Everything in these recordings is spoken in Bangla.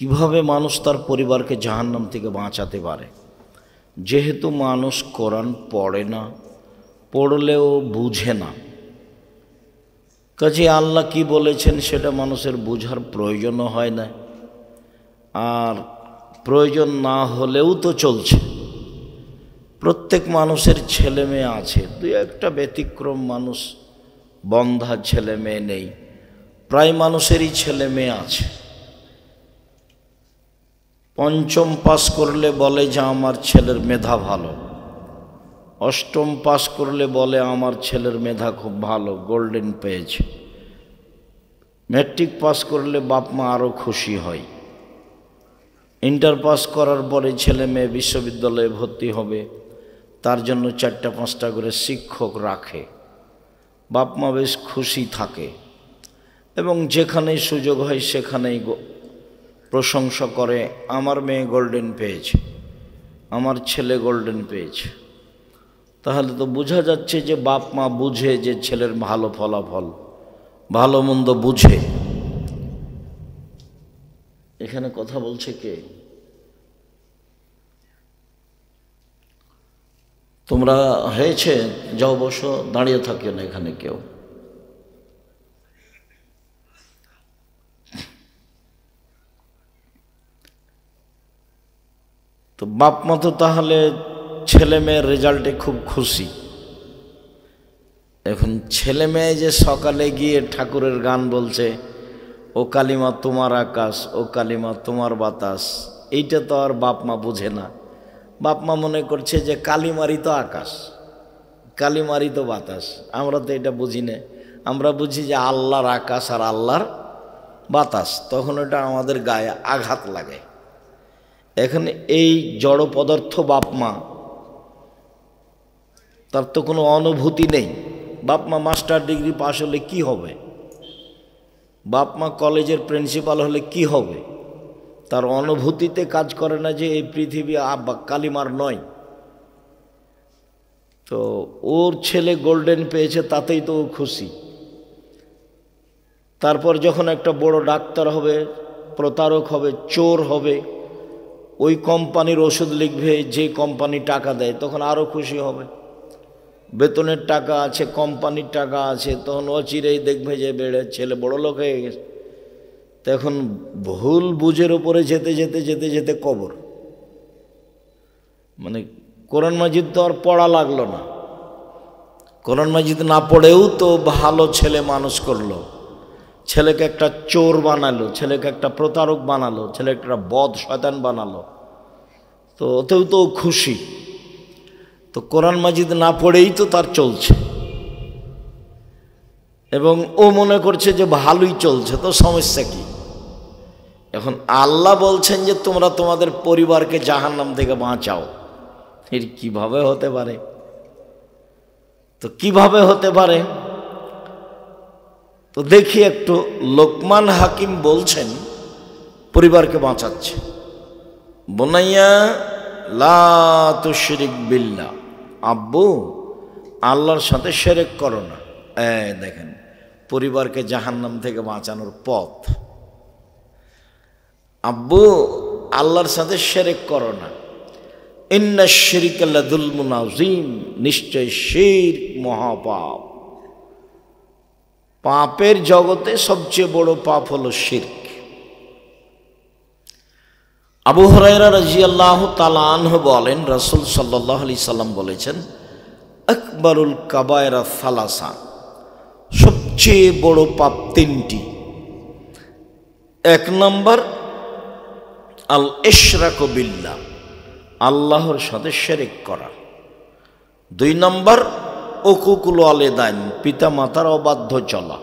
কিভাবে মানুষ তার পরিবারকে জাহান্নাম থেকে বাঁচাতে পারে। যেহেতু মানুষ কোরআন পড়ে না, পড়লেও বুঝে না, কাজে আল্লাহ কি বলেছেন সেটা মানুষের বোঝার প্রয়োজনও হয় না, আর প্রয়োজন না হলেও তো চলছে। প্রত্যেক মানুষের ছেলে মেয়ে আছে, দুই একটা ব্যতিক্রম মানুষ বন্ধা ছেলে মেয়ে নেই, প্রায় মানুষেরই ছেলে মেয়ে আছে। পঞ্চম পাস করলে বলে যে আমার ছেলের মেধা ভালো, অষ্টম পাস করলে বলে আমার ছেলের মেধা খুব ভালো, গোল্ডেন পেয়েছে। ম্যাট্রিক পাস করলে বাপ মা আরও খুশি হয়। ইন্টার পাস করার পরে ছেলে মেয়ে বিশ্ববিদ্যালয়ে ভর্তি হবে, তার জন্য 4-5টা করে শিক্ষক রাখে, বাপ মা বেশ খুশি থাকে এবং যেখানেই সুযোগ হয় সেখানেই প্রশংসা করে, আমার মেয়ে গোল্ডেন পেয়েছে, আমার ছেলে গোল্ডেন পেয়েছে। তাহলে তো বোঝা যাচ্ছে যে বাপ মা বুঝে যে ছেলের ভালো ফলাফল, ভালো মন্দ বুঝে। এখানে কথা বলছে কে? তোমরা হয়েছে যাও বসো, দাঁড়িয়ে থাকিও না এখানে কেউ। তো বাপ মা তো তাহলে ছেলে মেয়ের রেজাল্টে খুব খুশি। এখন ছেলে মেয়ে যে সকালে গিয়ে ঠাকুরের গান বলছে, ও কালিমা তোমার আকাশ, ও কালিমা তোমার বাতাস, এইটা তো আর বাপ মা বুঝে না। বাপ মা মনে করছে যে কালিমারই তো আকাশ, কালিমারই তো বাতাস। আমরা তো এটা বুঝি না, আমরা বুঝি যে আল্লাহর আকাশ আর আল্লাহর বাতাস, তখন এটা আমাদের গায়ে আঘাত লাগে। এখানে এই জড় পদার্থ বাপ মা, তার তো কোনো অনুভূতি নেই। বাপ মা মাস্টার ডিগ্রি পাস হলে কি হবে, বাপ মা কলেজের প্রিন্সিপাল হলে কি হবে, তার অনুভূতিতে কাজ করে না যে এই পৃথিবী কালিমার নয়। তো ওর ছেলে গোল্ডেন পেয়েছে তাতেই তো ও খুশি। তারপর যখন একটা বড় ডাক্তার হবে, প্রতারক হবে, চোর হবে, ওই কোম্পানির ওষুধ লিখবে যে কোম্পানি টাকা দেয়, তখন আরও খুশি হবে। বেতনের টাকা আছে, কোম্পানির টাকা আছে, তখন অচিরেই দেখবে যে ছেলে বড় লোক হয়ে গেছে। তখন ভুল বুঝের উপরে যেতে যেতে যেতে যেতে কবর। মানে কোরআন মাজিদ তো আর পড়া লাগলো না, কোরআন মাজিদ না পড়েও তো ভালো ছেলে মানুষ করলো, ছেলেকে একটা চোর বানালো, ছেলেকে একটা প্রতারক বানালো, ছেলেকে একটা বদ শয়তান বানালো, তো ওতেও তো খুশি। তো কোরআন মাজিদ না পড়েই তো তার চলছে এবং ও মনে করছে যে ভালোই চলছে, তো সমস্যা কি? এখন আল্লাহ বলছেন যে তোমরা তোমাদের পরিবারকে জাহান্নাম থেকে বাঁচাও। এর কিভাবে হতে পারে? তো কিভাবে হতে পারে? তো দেখি একটু, লোকমান হাকিম বলছেন পরিবারকে বাঁচাচ্ছে। বুনাইয়া লা তুশরিক বিল্লাহ, আব্বু আল্লাহর সাথে শিরক করো না। দেখেন পরিবারকে জাহান্নাম থেকে বাঁচানোর পথ, আব্বু আল্লাহর সাথে শিরক করো না। ইন্না শিরকা লাযুলমুন আযীম, নিশ্চয় শিরক মহাপাপ। পাপের জগতে সবচেয়ে বড় পাপ হলো শিরক। আবু হুরায়রা রাদিয়াল্লাহু তাআলা আনহু বলেন, রাসূল সাল্লাল্লাহু আলাইহি সাল্লাম বলেছেন, আকবারুল কাবায়রা সালাসা, সবচেয়ে বড় পাপ 3টি। 1 নম্বর আল ইশরাকু বিল্লাহ, আল্লাহর সাথে শিরক করা। 2 নম্বর উকুকুল ওয়ালিদাইন, পিতা মাতার অবাধ্য চলা।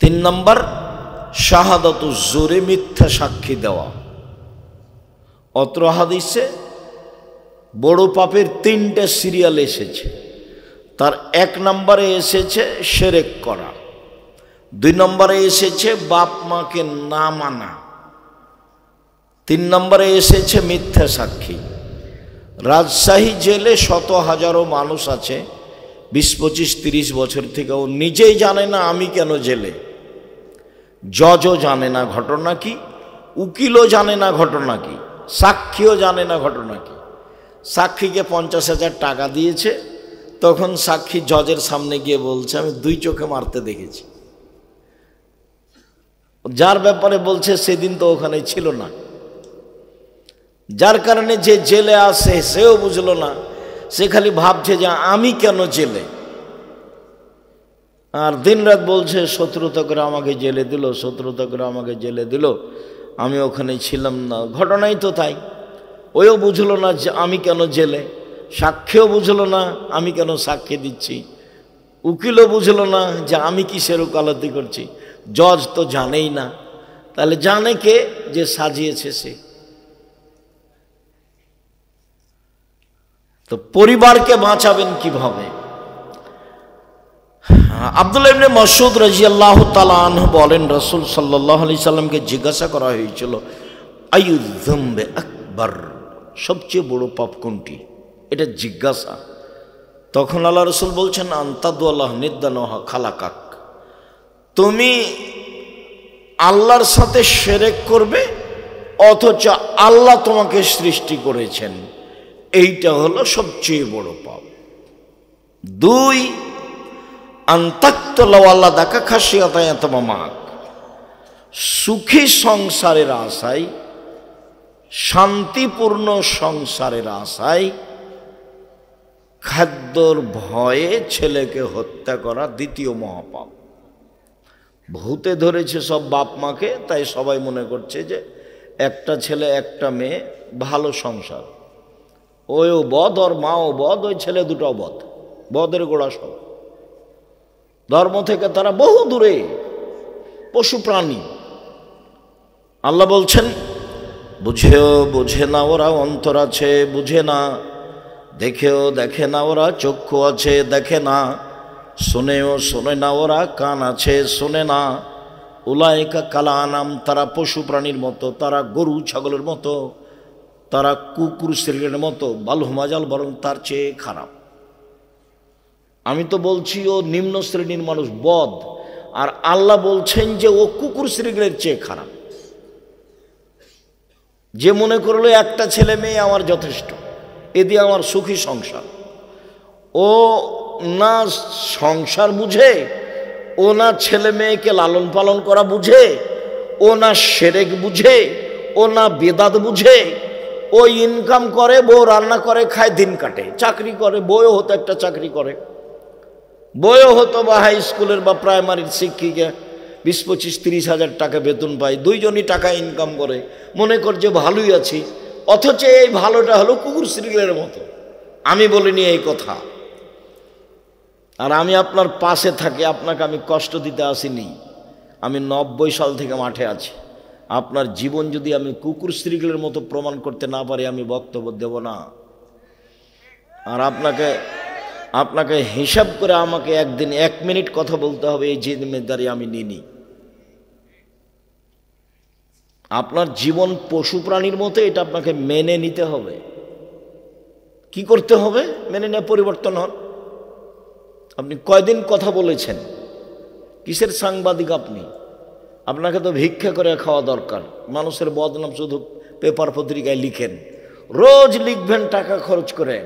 3 নম্বর শাহাদাতু জুরে, মিথ্যা সাক্ষী দেওয়া। অত্র হাদিসে বড় পাপের 3টে সিরিয়াল এসেছে। তার 1 নম্বরে এসেছে শিরক করা, 2 নম্বরে এসেছে বাপ মাকে না মানা, 3 নম্বরে এসেছে মিথ্যা সাক্ষী। রাজশাহী জেলে শত হাজারো মানুষ আছে, 20-25-30 বছর থেকে ও নিজেই জানে না আমি কেন জেলে, জজও জানে না ঘটনা কি, উকিলও জানে না ঘটনা কি, সাক্ষীও জানে না ঘটনা কি। সাক্ষীকে 50,000 টাকা দিয়েছে, তখন সাক্ষী জজের সামনে গিয়ে বলছে আমি 2 চোখে মারতে দেখেছি। যার ব্যাপারে বলছে সেদিন তো ওখানে ছিল না, যার কারণে যে জেলে আসে সেও বুঝলো না, সে খালি ভাবছে যে আমি কেন জেলে, আর দিনরাত বলছে শত্রুতা করে আমাকে জেলে দিল, শত্রুতা করে আমাকে জেলে দিল, আমি ওখানে ছিলাম না। ঘটনাই তো তাই, ওও বুঝলো না যে আমি কেন জেলে, সাক্ষীও বুঝলো না আমি কেন সাক্ষী দিচ্ছি, উকিলও বুঝলো না যে আমি কিসের ওকালতি করছি, জজ তো জানেই না। তাহলে জানে কে? যে সাজিয়েছে সে। তো পরিবারকে বাঁচাবেন কিভাবে? আব্দুল্লাহ ইবনে মাসউদ রাদিয়াল্লাহু তাআলা আনহু বলেন, রাসূল সাল্লাল্লাহু আলাইহি সাল্লামকে জিজ্ঞাসা করা হয়েছিল আইয়ু যামবে আকবার, সবচেয়ে বড় পাপ কোনটি, এটা জিজ্ঞাসা। তখন আল্লাহ রাসূল বলছেন আনতাদুল্লাহ নিদ্দানহা খালাকাক, তুমি আল্লাহর সাথে শিরক করবে অথচ আল্লাহ তোমাকে সৃষ্টি করেছেন, এইটা হলো সবচেয়ে বড় পাপ। 2 আনতাক্তলাওয়াল্লা দাকা খাসিয়াতায়াতমামাক, সুখী সংসারের আশায়, শান্তিপূর্ণ সংসারের আশায় খাদ্যর ভয়ে ছেলেকে হত্যা করা 2য় মহাপাপ। ভূতে ধরেছে সব বাপ মাকে, তাই সবাই মনে করছে যে একটা ছেলে একটা মেয়ে, ভালো সংসার, ওও বদ ওর মাও বদ, ওই ছেলে দুটো বদ, বদের গোড়া সব। ধর্ম থেকে তারা বহু দূরে, পশু প্রাণী। আল্লাহ বলছেন বুঝেও বোঝে না ওরা, অন্তর আছে বুঝে না, দেখেও দেখে না ওরা, চক্ষু আছে দেখে না, শোনেও শোনে না ওরা, কান আছে শোনে না। উলাইকা কালা আনাম, তারা পশু প্রাণীর মতো, তারা গরু ছাগলের মতো, তারা কুকুর শ্রেণীর মতো, বালহুমাজাল, বরং তার চেয়ে খারাপ। আমি তো বলছি ও নিম্ন শ্রেণীর মানুষ, বদ, আর আল্লাহ বলছেন যে ও কুকুর শ্রেণীর চেয়ে খারাপ। যে মনে করলো একটা ছেলে মেয়ে আমার যথেষ্ট, এ দিয়ে আমার সুখী সংসার, ও না সংসার বুঝে, ও না ছেলে মেয়েকে লালন পালন করা বুঝে, ও না শিরক বুঝে, ও না বেদাত বুঝে। ও ইনকাম করে, বউ রান্না করে খায়, দিন কাটে, চাকরি করে, বউও হতো একটা চাকরি করে, বউও হতো বা হাই স্কুলের বা প্রাইমারির শিক্ষিকা, 20, 25, 30 হাজার টাকা বেতন পায়, 2 জনই টাকা ইনকাম করে, মনে কর যে ভালোই আছি। অথচ এই ভালোটা হলো কুকুর শ্রীলের মতো। আমি বলিনি এই কথা, আর আমি আপনার পাশে থাকি, আপনাকে আমি কষ্ট দিতে আসিনি। আমি 90 সাল থেকে মাঠে আছি। আপনার জীবন যদি আমি কুকুর শ্রীলের মতো প্রমাণ করতে না পারি, আমি বক্তব্য দেব না। আর আপনাকে হিসাব করে আমাকে একদিন 1 মিনিট কথা বলতে হবে, এই জিম্মেদারি আমি নিইনি। আপনার জীবন পশু প্রাণীর মতো, এটা আপনাকে মেনে নিতে হবে। কি করতে হবে? মেনে নিয়ে পরিবর্তন হন। আপনি কয়দিন কথা বলেছেন? কিসের সাংবাদিক আপনি? আপনাকে তো ভিক্ষা করে খাওয়া দরকার। মানুষের বদনাম শুধু পেপার পত্রিকায় লিখেন, রোজ লিখবেন টাকা খরচ করে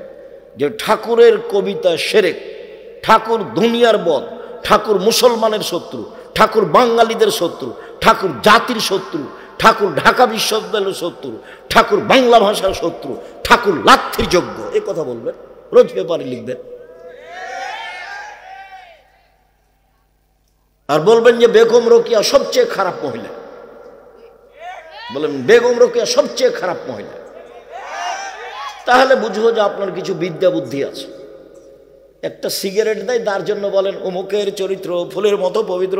যে ঠাকুরের কবিতা শিরক, ঠাকুর দুনিয়ার বদ, ঠাকুর মুসলমানের শত্রু, ঠাকুর বাঙালিদের শত্রু, ঠাকুর জাতির শত্রু, ঠাকুর ঢাকা বিশ্ববিদ্যালয়ের শত্রু, ঠাকুর বাংলা ভাষার শত্রু, ঠাকুর লাথির যোগ্য, এ কথা বলবেন, রোজ পেপারে লিখবেন। আর বলবেন যে বেগম রোকেয়া সবচেয়ে খারাপ মহিলা, বলেন বেগম রোকেয়া সবচেয়ে খারাপ মহিলা, তাহলে বুঝবো যে আপনার কিছু বিদ্যা বুদ্ধি আছে। একটা সিগারেট দেয়, তার জন্য বলেন অমুকের চরিত্র ফুলের মতো পবিত্র।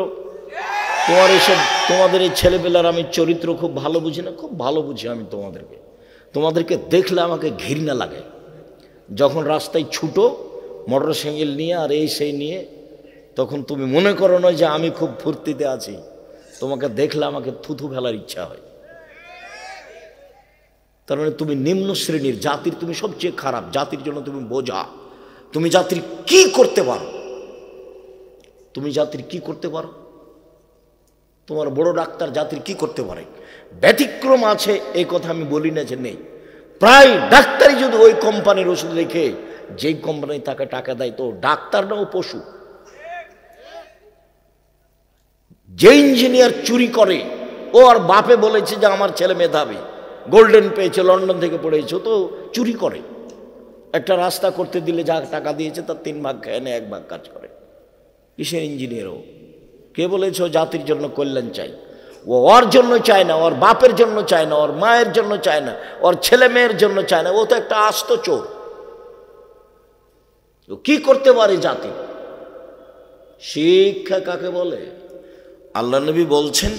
তোমাদের এই ছেলেপেলার আমি চরিত্র খুব ভালো বুঝি না, খুব ভালো বুঝি আমি তোমাদেরকে দেখলে আমাকে ঘৃণা লাগে। যখন রাস্তায় ছুটো মোটর সাইকেল নিয়ে আর এই সেই নিয়ে, তখন তুমি মনে করো না যে আমি খুব ফুর্তিতে আছি, তোমাকে দেখলে আমাকে থুথু ফেলার ইচ্ছা হয়। তার মানে তুমি নিম্ন শ্রেণীর, জাতির তুমি সবচেয়ে খারাপ, জাতির জন্য তুমি বোঝা। তুমি জাতির কি করতে পারো? তুমি জাতির কি করতে পারো? তোমার বড় ডাক্তার জাতির কি করতে পারে? ব্যতিক্রম আছে এই কথা আমি বলি না যে নেই, প্রায় ডাক্তারই যদি ওই কোম্পানির ওষুধ রেখে যেই কোম্পানি তাকে টাকা দেয়, তো ডাক্তার না ও পশু। যে ইঞ্জিনিয়ার চুরি করে, ও আর বাপে বলেছে যে আমার ছেলে মেধাবী, গোল্ডেন পেয়েছে, লন্ডন থেকে পড়েছে, তো চুরি করে। একটা রাস্তা করতে দিলে যা টাকা দিয়েছে তার 3 ভাগ খেয়ে নেয়, 1 ভাগ কাজ করে। কিসের ইঞ্জিনিয়ার ও? কে বলেছে ও জাতির জন্য কল্যাণ চাই? ও ওর জন্য চায় না, ওর বাপের জন্য চায় না, ওর মায়ের জন্য চায় না, ওর ছেলে মেয়ের জন্য চায় না। ও তো একটা আস্ত চোর। ও কি করতে পারে জাতি? শিক্ষা কাকে বলে? আল্লাহ নবী বলছেন,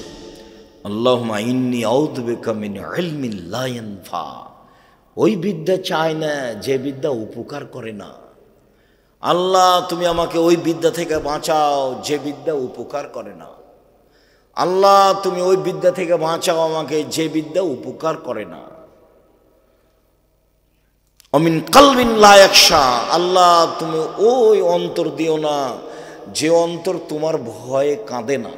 আল্লাহুম্মা ইন্নী আউযু বিকা মিন ইলমিন লা ইয়ানফা। ওই বিদ্যা চায় না যে বিদ্যা উপকার করে না। আল্লাহ তুমি আমাকে ওই বিদ্যা থেকে বাঁচাও যে বিদ্যা উপকার করে না। আল্লাহ তুমি ওই বিদ্যা থেকে বাঁচাও আমাকে যে বিদ্যা উপকার করে না। অমিন কালবিন লা ইয়াখশা। আল্লাহ তুমি ওই অন্তর দিও না যে অন্তর তোমার ভয়ে কাঁদে না।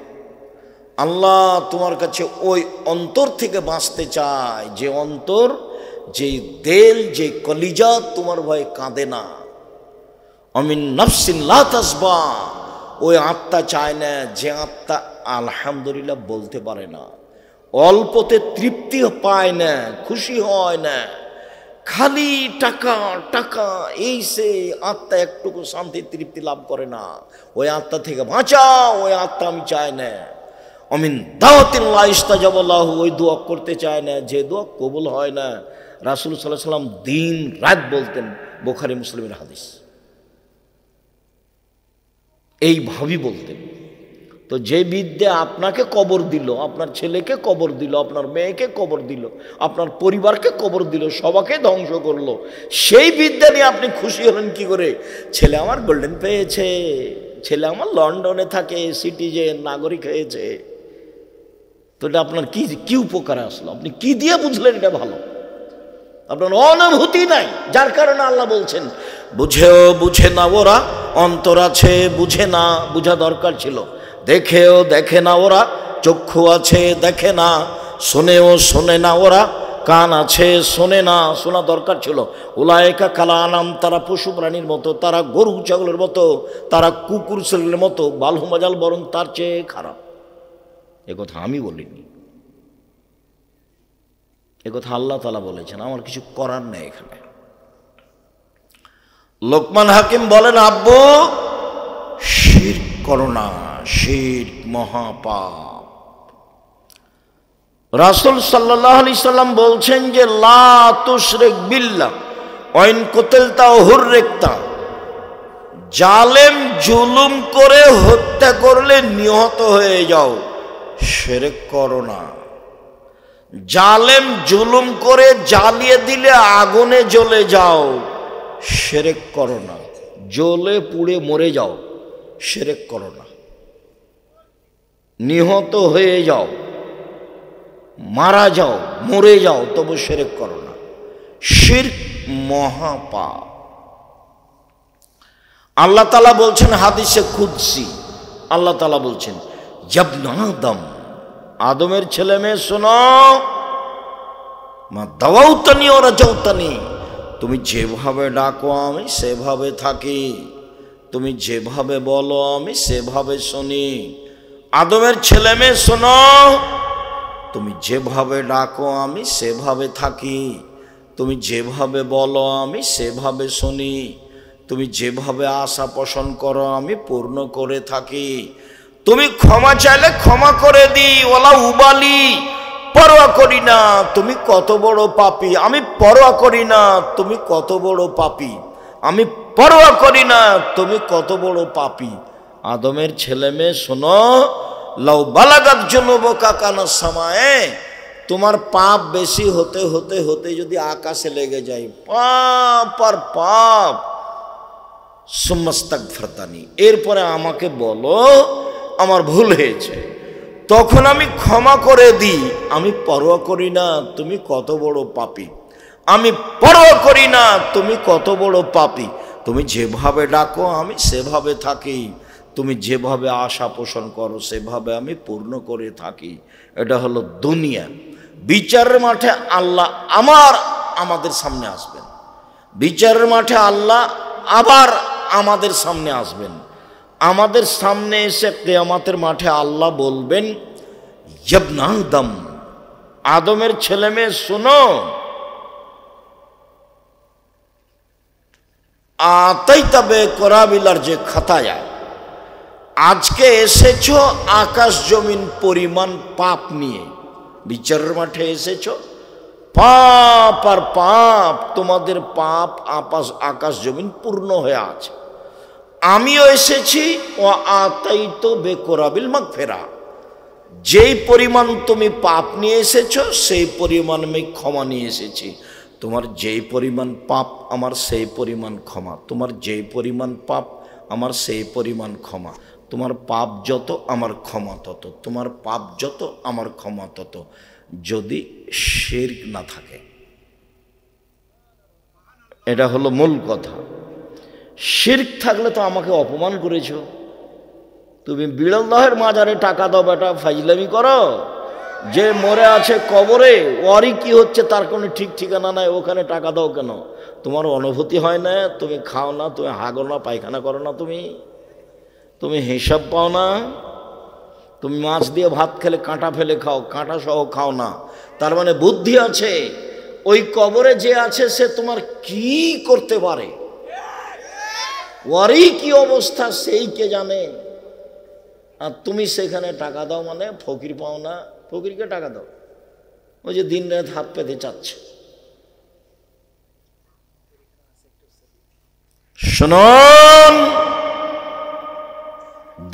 আল্লাহ তোমার কাছে ওই অন্তর থেকে বাঁচতে চায় যে অন্তর, যে দিল, যে কলিজা তোমার ভয়ে কাঁদে না। অমিন নাফসিন লা তাসবা। ওই আত্মা চায় না যে আত্মা আলহামদুলিল্লাহ বলতে পারে না, অল্পতে তৃপ্তি পায় না, খুশি হয় না, খালি টাকা টাকা, এই সে আত্মা একটুকু শান্তি তৃপ্তি লাভ করে না। ওই আত্মা থেকে বাঁচাও, ওই আত্মা আমি চাই না। অমিন দাওয়াতিন লা ইস্তাজাবা লাহু। ওই দোয়া করতে চায় না যে দোয়া কবুল হয় না। রাসূল সাল্লাল্লাহু আলাইহি ওয়াসাল্লাম দিন রাত বলতেন, বুখারী মুসলিমের হাদিস। এইভাবেই বলতেন। তো যে বিদ্যা আপনাকে কবর দিল, আপনার ছেলেকে কবর দিল, আপনার মেয়েকে কবর দিল, আপনার পরিবারকে কবর দিল, সবাইকে ধ্বংস করলো, সেই বিদ্যা নিয়ে আপনি খুশি হলেন কি করে? ছেলে আমার গোল্ডেন পেয়েছে, ছেলে আমার লন্ডনে থাকে, সিটিজেন, নাগরিক হয়েছে। তো এটা আপনার কি কি উপকারে আসলো? আপনি কি দিয়ে বুঝলেন এটা ভালো? আপনার অনুভূতি নাই, যার কারণে আল্লাহ বলছেন বুঝেও বুঝে না ওরা, অন্তর আছে বুঝে না, বুঝা দরকার ছিল। দেখেও দেখে না ওরা, চক্ষু আছে দেখে না, শোনেও শোনে না ওরা, কান আছে শোনে না, শোনা দরকার ছিল। উলায়েকা কালা আনাম। তারা পশু প্রাণীর মতো, তারা গরু ছাগলের মতো, তারা কুকুর ছেলের মতো, বালহুমাজাল, বরং তার চেয়ে খারাপ। একথা আমি বলিনি, একথা আল্লাহ তাআলা বলেছেন। আমার কিছু করার নেই এখানে। লোকমান হাকিম বলেন, আব্বু শিরক করো না, শিরক মহাপাপ। রাসূল সাল্লাল্লাহু আলাইহি সাল্লাম বলছেন যে লা তুশরিক বিল্লাহ ওয়া ইন কুতিলতা হুররিকতা। জালেম জুলুম করে হত্যা করলে নিহত হয়ে যাও, শিরক করো না। জালেম জুলুম করে জ্বালিয়ে দিলে আগুনে জ্বলে যাও, শিরক করো না। জ্বলে পুড়ে মরে যাও, শিরক করো না। নিহত হয়ে যাও, মারা যাও, মরে যাও, তবু শিরক করো না। শিরক মহাপাপ। আল্লাহ তাআলা বলছেন হাদিসে কুদসি, আল্লাহ তাআলা বলছেন ইয়াবনা আদম, আদমের ছেলে মেয়ে শোনো, মা দাওয়াউতানি ওয়া রাজাউতানি। তুমি যেভাবে ডাকো আমি সেভাবে থাকি, তুমি যেভাবে বলো আমি সেভাবে শুনি। আদমের ছেলে মেয়ে শোনো, তুমি যেভাবে ডাকো আমি সেভাবে থাকি, তুমি যেভাবে বলো আমি সেভাবে শুনি, তুমি যেভাবে আশা পোষণ করো আমি পূর্ণ করে থাকি। তুমি ক্ষমা চাইলে ক্ষমা করে দিই, ওলা উবালি, পরোয়া করি না তুমি কত বড় পাপী, আমি পরোয়া করি না তুমি কত বড় পাপী, আমি পরোয়া করি না তুমি কত বড় পাপী। আদমের ছেলে মেয়ে শোনো, লাউ বালাগাত যুনুবুকা কানা সামায়ে। তোমার পাপ বেশি হতে হতে হতে যদি আকাশে লেগে যায়, পাপ আর পাপ, সুম্মাস্তাগফিরতানি, এরপরে আমাকে বলো আমার ভুল হয়েছে, তখন আমি ক্ষমা করে দিই। আমি পরোয়া করি না তুমি কত বড় পাপী, আমি পরোয়া করি না তুমি কত বড় পাপী। তুমি যেভাবে ডাকো আমি সেভাবে থাকি, তুমি যেভাবে আশা পোষণ করো সেভাবে আমি পূর্ণ করে থাকি। এটা হলো দুনিয়া। বিচারের মাঠে আল্লাহ আমাদের সামনে আসবেন। বিচারের মাঠে আল্লাহ আবার আমাদের সামনে আসবেন। আমাদের সামনে এসে কিয়ামতের মাঠে আল্লাহ বলবেন, ইবনে আদম, আদমের ছেলে মেয়ে শোনো, আতাইতা বিকুরাবিল যে খাতায়া, আজকে এসেছো আকাশ জমিন পরিমাণ পাপ নিয়ে। বিচারের মাঠে এসেছো পাপ আর পাপ, তোমাদের পাপ আকাশ জমিন পূর্ণ হয়ে আছে। আমিও এসেছি ও আতাইতো বিকুরাবিল মাগফিরা, যেই পরিমাণ তুমি পাপ নিয়ে এসেছো সেই পরিমাণ আমি ক্ষমা নিয়ে এসেছি। তোমার যেই পরিমাণ পাপ আমার সেই পরিমাণ ক্ষমা, তোমার যেই পরিমাণ পাপ আমার সেই পরিমাণ ক্ষমা। তোমার পাপ যত আমার ক্ষমা তত, তোমার পাপ যত আমার ক্ষমা তত, যদি শিরক না থাকে। এটা হলো মূল কথা। শিরক থাকলে তো আমাকে অপমান করেছো। তুমি বিড়াল দহের মাজারে টাকা দাও বেটা, ফাইজলামি করো। যে মরে আছে কবরে, ওরই কি হচ্ছে তার কোনো ঠিক ঠিকানা নাই, ওখানে টাকা দাও কেন? তোমার অনুভূতি হয় না? তুমি খাও না, তুমি হাগো না, পায়খানা করো না, তুমি হিসাব পাও না? তুমি মাছ দিয়ে ভাত খেলে কাঁটা ফেলে খাও, কাঁটা সহ খাও না, তার মানে বুদ্ধি আছে। ওই কবরে যে আছে সে তোমার কি করতে পারে, ওরই কি অবস্থা সেই কে জানে। আর তুমি সেখানে টাকা দাও মানে ফকির পাও না? ফকিরকে টাকা দাও, ওই যে দিন রাত হাত পেতে চাচ্ছে। শুনুন,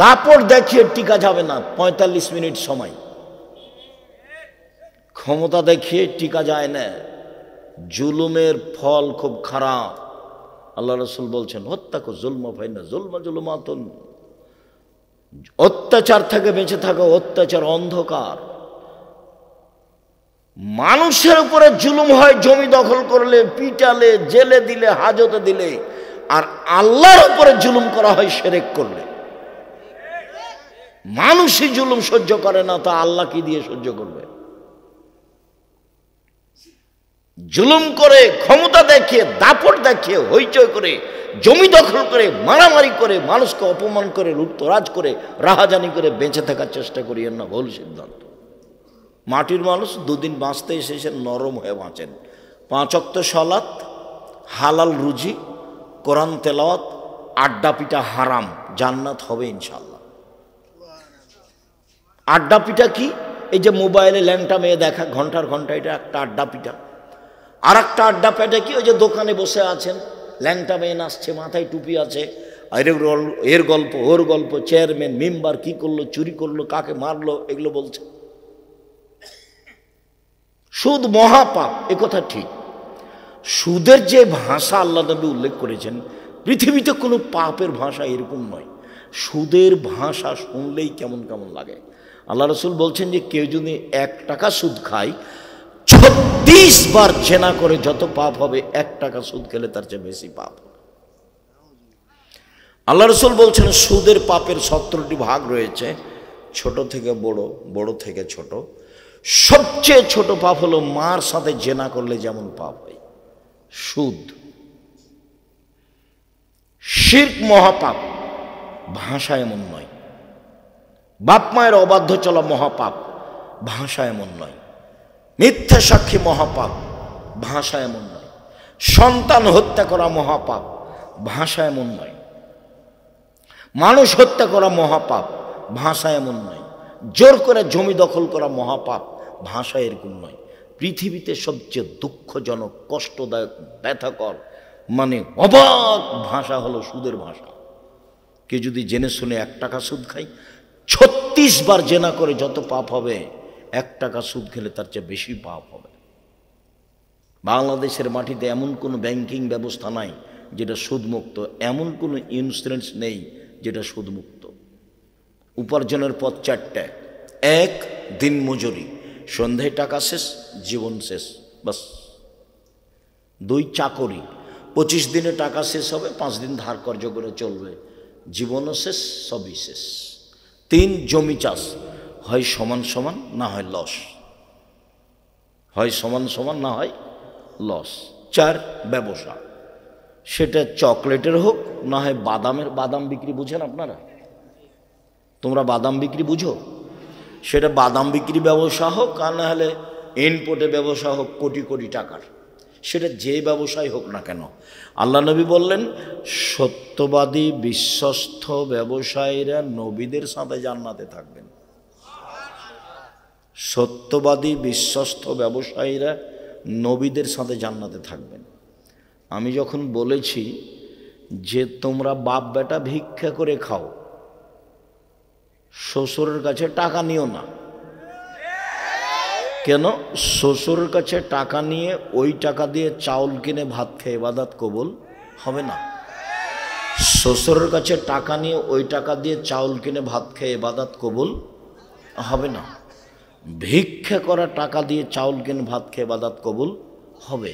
দাপট দেখিয়ে টিকা যাবে না। 45 মিনিট সময়, ক্ষমতা দেখিয়ে টিকা যায় না। জুলুমের ফল খুব খারাপ। আল্লাহ রাসূল বলছেন, হত্যাকো জুলম ফাইন্না জুলমা জুলুমাতুন, অত্যাচার থেকে বেঁচে থাকো, অত্যাচার অন্ধকার। মানুষের উপরে জুলুম হয় জমি দখল করলে, পিটালে, জেলে দিলে, হাজতে দিলে। আর আল্লাহর উপরে জুলুম করা হয় শিরক করলে। মানুষই জুলুম সহ্য করে না, তা আল্লাহ কি দিয়ে সহ্য করবে? জুলুম করে, ক্ষমতা দেখিয়ে, দাপট দেখিয়ে, হইচই করে, জমি দখল করে, মারামারি করে, মানুষকে অপমান করে, লুটতরাজ করে, রাহাজানি করে বেঁচে থাকার চেষ্টা করিয়েন না, ভুল সিদ্ধান্ত। মাটির মানুষ দুদিন বাঁচতে এসেছেন, নরম হয়ে বাঁচেন। 5 ওয়াক্ত সালাত, হালাল রুজি, কোরআন তেলাওয়াত, আড্ডা পিটা হারাম, জান্নাত হবে ইনশাআল্লাহ। আড্ডা পিটা কি? এই যে মোবাইলে ল্যাংটা মেয়ে দেখা ঘন্টার ঘন্টা, এটা একটা আড্ডা পিটা। আর একটা আড্ডা পেটা কি? ওই যে দোকানে বসে আছেন, ল্যাংটা মেয়ে নাচছে, মাথায় টুপি আছে, এর গল্প ওর গল্প, চেয়ারম্যান মেম্বার কি করলো, চুরি করলো, কাকে মারলো, এগুলো বলছে। সুদ মহাপাপ, এ কথা ঠিক। সুদের যে ভাষা আল্লাহ নবী উল্লেখ করেছেন, পৃথিবীতে কোনো পাপের ভাষা এরকম নয়। সুদের ভাষা শুনলেই কেমন কেমন লাগে। আল্লাহ রাসূল বলছেন যে কেউ যদি 1 টাকা সুদ খায়, 36 বার জেনা করে যত পাপ হবে, 1 টাকা সুদ খেলে তার চেয়ে বেশি পাপ হবে। আল্লাহ রাসূল বলছেন সুদের পাপের 17টি ভাগ রয়েছে, ছোট থেকে বড়, বড় থেকে ছোট। সবচেয়ে ছোট পাপ হলো মার সাথে জেনা করলে যেমন পাপ হয়, সুদ। শিরক মহাপাপ, ভাষা এমন নয়। বাপ মায়ের অবাধ্য চলা মহাপাপ, ভাষা এমন নয়। মিথ্যা সাক্ষী মহাপাপ, ভাষা এমন নয়। সন্তান হত্যা করা মহাপাপ, ভাষা এমন নয়। মানুষ হত্যা করা মহাপাপ, ভাষা এমন নয়। জোর করে জমি দখল করা মহাপাপ, ভাষা এরকম নয়। পৃথিবীতে সবচেয়ে দুঃখজনক, কষ্টদায়ক, ব্যথাকর, মানে অবাক ভাষা হলো সুদের ভাষা। কে যদি জেনে শুনে 1 টাকা সুদ খায়, 36 বার জেনা করে যত পাপ হবে, 1 টাকা সুদ খেলে তার চেয়ে বেশি পাপ হবে। বাংলাদেশের মাটিতে এমন কোনো ব্যাংকিং ব্যবস্থা নাই যেটা সুদমুক্ত, এমন কোনো ইন্স্যুরেন্স নেই যেটা সুদমুক্ত। উপার্জনের পথ 4টা। 1, দিন মজুরি, সন্ধ্যায় টাকা শেষ, জীবন শেষ, বাস। 2, চাকরি, 25 দিনে টাকা শেষ হবে, 5 দিন ধার কর্জ করে চলবে। জীবনও শেষ, সবই শেষ। 3 জমি চাষ, হয় সমান সমান না হয় লস, হয় সমান সমান না হয় লস। 4 ব্যবসা, সেটা চকলেটের হোক না হয় বাদামের, বাদাম বিক্রি বুঝেন আপনারা? তোমরা বাদাম বিক্রি বুঝো? সেটা বাদাম বিক্রি ব্যবসা হোক আর না হলে ইনপোর্টে ব্যবসা হোক কোটি কোটি টাকার, সেটা যে ব্যবসায় হোক না কেন, আল্লাহ নবী বললেন সত্যবাদী বিশ্বস্ত ব্যবসায়ীরা নবীদের সাথে জান্নাতে থাকবেন। সত্যবাদী বিশ্বস্ত ব্যবসায়ীরা নবীদের সাথে জান্নাতে থাকবেন। আমি যখন বলেছি যে তোমরা বাপ বেটা ভিক্ষা করে খাও, শ্বশুরের কাছে টাকা নিও না। কেন? শ্বশুরের কাছে টাকা নিয়ে ওই টাকা দিয়ে চাউল কিনে ভাত খেয়ে ইবাদত কবুল হবে না। শ্বশুরের কাছে টাকা নিয়ে ওই টাকা দিয়ে চাউল কিনে ভাত খেয়ে ইবাদত কবুল হবে না। ভিক্ষা করা টাকা দিয়ে চাউল কিনে ভাত খেয়ে ইবাদত কবুল হবে।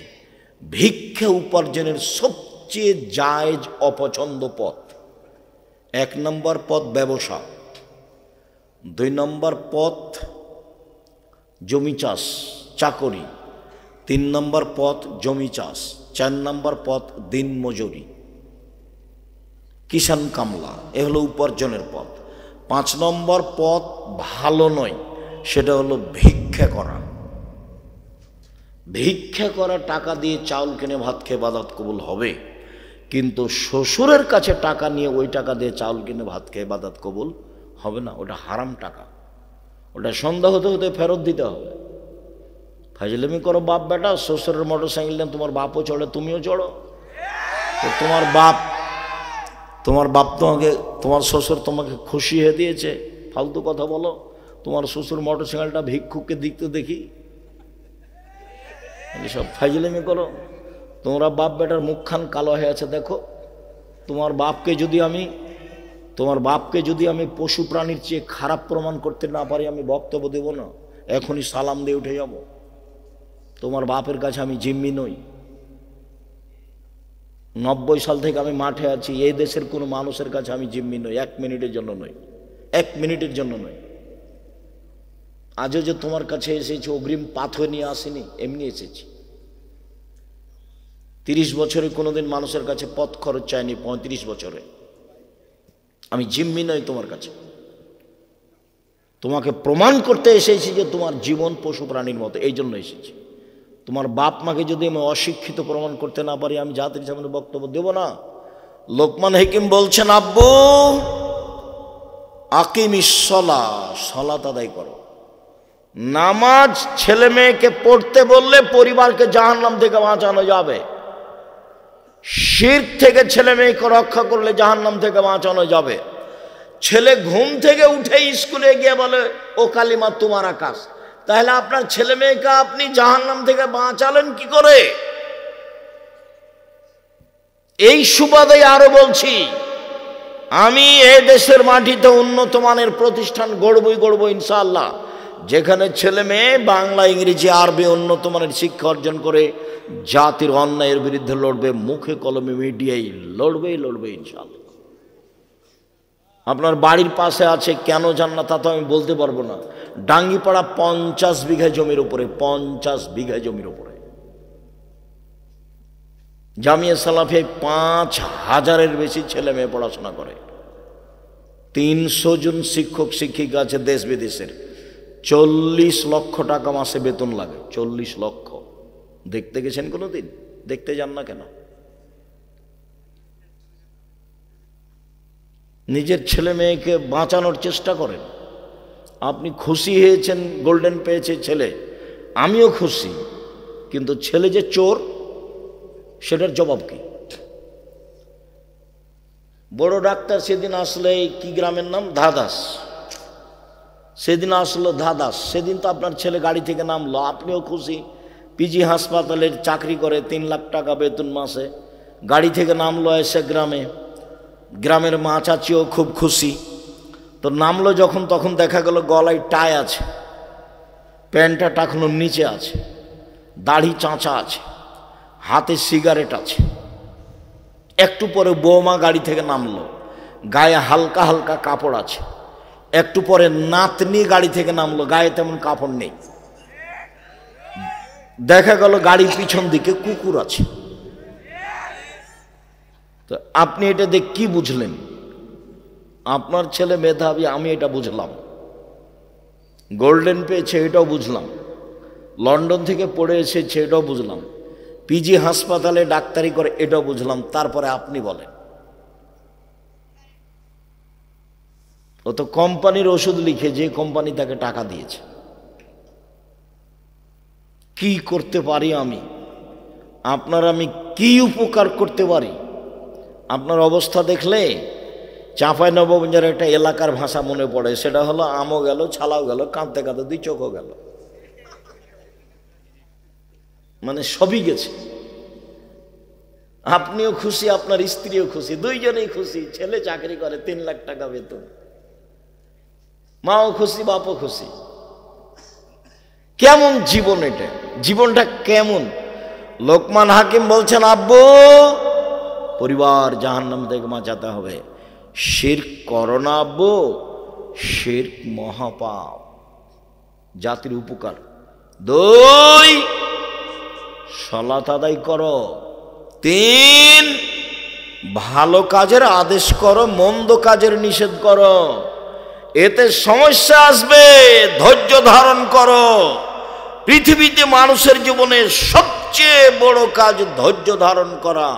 ভিক্ষা উপার্জনের সবচেয়ে জায়েজ অপছন্দ পথ। 1 নম্বর পথ ব্যবসা, 2 নম্বর পথ জমি চাষ চাকরি, 3 নম্বর পথ জমি চাষ, 4 নম্বর পথ দিন মজুরি কিষান কামলা, এ হলো উপার্জনের পথ। 5 নম্বর পথ ভালো নয়, সেটা হলো ভিক্ষা করা। ভিক্ষা করা টাকা দিয়ে চাউল কিনে ভাত খেয়ে ইবাদত কবুল হবে, কিন্তু শ্বশুরের কাছে টাকা নিয়ে ওই টাকা দিয়ে চাউল কিনে ভাত খেয়ে ইবাদত কবুল হবে না। ওটা হারাম টাকা, ওটা সন্ধ্যা হতে হতে ফেরত দিতে হবে। ফাজলামি করো বাপ বেটা, শ্বশুরের মোটর সাইকেল নিয়ে তোমার বাপও চড়ে তুমিও চড়ো, তো তোমার বাপ তোমাকে, তোমার শ্বশুর তোমাকে খুশি হয়ে দিয়েছে, ফালতু কথা বলো। তোমার শ্বশুর মোটর সাইকেলটা ভিক্ষুককে দিতে দেখি, সব ফাজলামি করো। তোমরা বাপ বেটার মুখখান কালো হয়ে আছে দেখো। তোমার বাপকে যদি আমি পশু প্রাণীর চেয়ে খারাপ প্রমাণ করতে না পারি, আমি বক্তব্য দেব না, এখনই সালাম দিয়ে উঠে যাব। তোমার বাপের কাছে আমি জিম্মি নই। 90 সাল থেকে আমি মাঠে আছি, এই দেশের কোনো মানুষের কাছে আমি জিম্মি নই, 1 মিনিটের জন্য নই, 1 মিনিটের জন্য নই। আজও যে তোমার কাছে এসেছি অগ্রিম পাথর নিয়ে আসিনি, এমনি এসেছি। 30 বছরে কোনোদিন মানুষের কাছে পথ খরচ চাইনি, 35 বছরে। আমি জিম্মি নই তোমার কাছে, তোমাকে প্রমাণ করতে এসেছি যে তোমার জীবন পশু প্রাণীর মতো, এই জন্য এসেছি। তোমার বাপ মাকে যদি আমি অশিক্ষিত প্রমাণ করতে না পারি, আমি জাতির সামনে বক্তব্য দেব না। লোকমান হাকিম বলছেন, আব্বু আকিমিস সালাহ, সালাত আদায় করো। নামাজ ছেলে মেয়েকে পড়তে বললে পরিবারকে জাহান্নাম থেকে বাঁচানো যাবে। শিরক থেকে ছেলে মেয়েকে রক্ষা করলে জাহান্নাম থেকে বাঁচানো যাবে। ছেলে ঘুম থেকে উঠে স্কুলে গিয়ে বলে ও কালিমা তোমার আকাশ, তাহলে আপনার ছেলে মেয়েকে আপনি জাহান্নাম থেকে বাঁচালেন কি করে? এই সুবাদে আরো বলছি, আমি এই দেশের মাটিতে উন্নত মানের প্রতিষ্ঠান গড়বই ইনশাআল্লাহ, যেখানে ছেলে মেয়ে বাংলা ইংরেজি আরবি উন্নত মানের শিক্ষা অর্জন করে জাতির অন্যায়ের বিরুদ্ধে লড়বে, মুখে কলমে মিডিয়ায় লড়বে ইনশাআল্লাহ। আপনার বাড়ির পাশে আছে, কেন জান না তা তো আমি বলতে পারবো না, ডাঙ্গিপাড়া 50 বিঘা জমির উপরে, 50 বিঘা জমির উপরে জামিয়া সালাফিয়ায় 5000-এর বেশি ছেলে মেয়ে পড়াশোনা করে। 300 জন শিক্ষক শিক্ষিকা আছে দেশ বিদেশের। 40 লক্ষ টাকা মাসে বেতন লাগে, 40 লক্ষ। দেখতে গেছেন কোনোদিন? দেখতে যান না কেন? নিজের ছেলে মেয়েকে বাঁচানোর চেষ্টা করেন। আপনি খুশি হয়েছেন, গোল্ডেন পেয়েছে ছেলে, আমিও খুশি, কিন্তু ছেলে যে চোর সেটার জবাব কি? বড় ডাক্তার সেদিন আসলে, কি গ্রামের নাম, ধাদাস, সেদিন আসলো ধাদাস, সেদিন তো আপনার ছেলে গাড়ি থেকে নামলো, আপনিও খুশি। পিজি হাসপাতালের চাকরি করে, 3 লাখ টাকা বেতন মাসে, গাড়ি থেকে নামলো এসে গ্রামের মা চাচিও খুব খুশি। তো নামলো যখন, তখন দেখা গেল গলায় টাই আছে, প্যান্টটা টাকানোর নিচে আছে, দাড়ি চাঁচা আছে, হাতে সিগারেট আছে। একটু পরে বৌমা গাড়ি থেকে নামলো, গায়ে হালকা হালকা কাপড় আছে। একটু পরে নাতনি গাড়ি থেকে নামলো, গায়ে তেমন কাপড় নেই। দেখা গেল গাড়ির পিছন দিকে কুকুর আছে। তো আপনি এটা দেখে কি বুঝলেন? আপনার ছেলে মেধাবী, আমি এটা বুঝলাম। গোল্ডেন পেয়েছে এটাও বুঝলাম, লন্ডন থেকে পড়ে এসেছে এটাও বুঝলাম, পিজি হাসপাতালে ডাক্তারি করে এটাও বুঝলাম। তারপরে আপনি বলেন, ও তো কোম্পানির ওষুধ লিখে, যে কোম্পানি তাকে টাকা দিয়েছে। কি করতে পারি আমি, আপনার আমি কি উপকার করতে পারি? আপনার অবস্থা দেখলে চাঁপাইনবাবগঞ্জের একটা এলাকার ভাষা মনে পড়ে, সেটা হলো আমও গেল, ছালাও গেল, কাঁদতে কাঁদতে দুই চোখও গেল। মানে সবই গেছে। আপনিও খুশি, আপনার স্ত্রীও খুশি, দুইজনেই খুশি। ছেলে চাকরি করে, 3 লাখ টাকা বেতন, মাও খুশি, বাপও খুশি। কেমন জীবন এটা? জীবনটা কেমন? লোকমান হাকিম বলছেন, আব্বু পরিবার জাহান্নাম থেকে বাঁচাতে হবে, শিরক করো না আব্বু, শিরক মহাপাপ, জাতির উপকার। 2 সালাত আদায় করো। 3 ভালো কাজের আদেশ করো, মন্দ কাজের নিষেধ করো। এতে সমস্যা আসবে, ধৈর্য ধারণ করো। পৃথিবীতে মানুষের জীবনে সবচেয়ে বড় কাজ ধৈর্য ধারণ করা।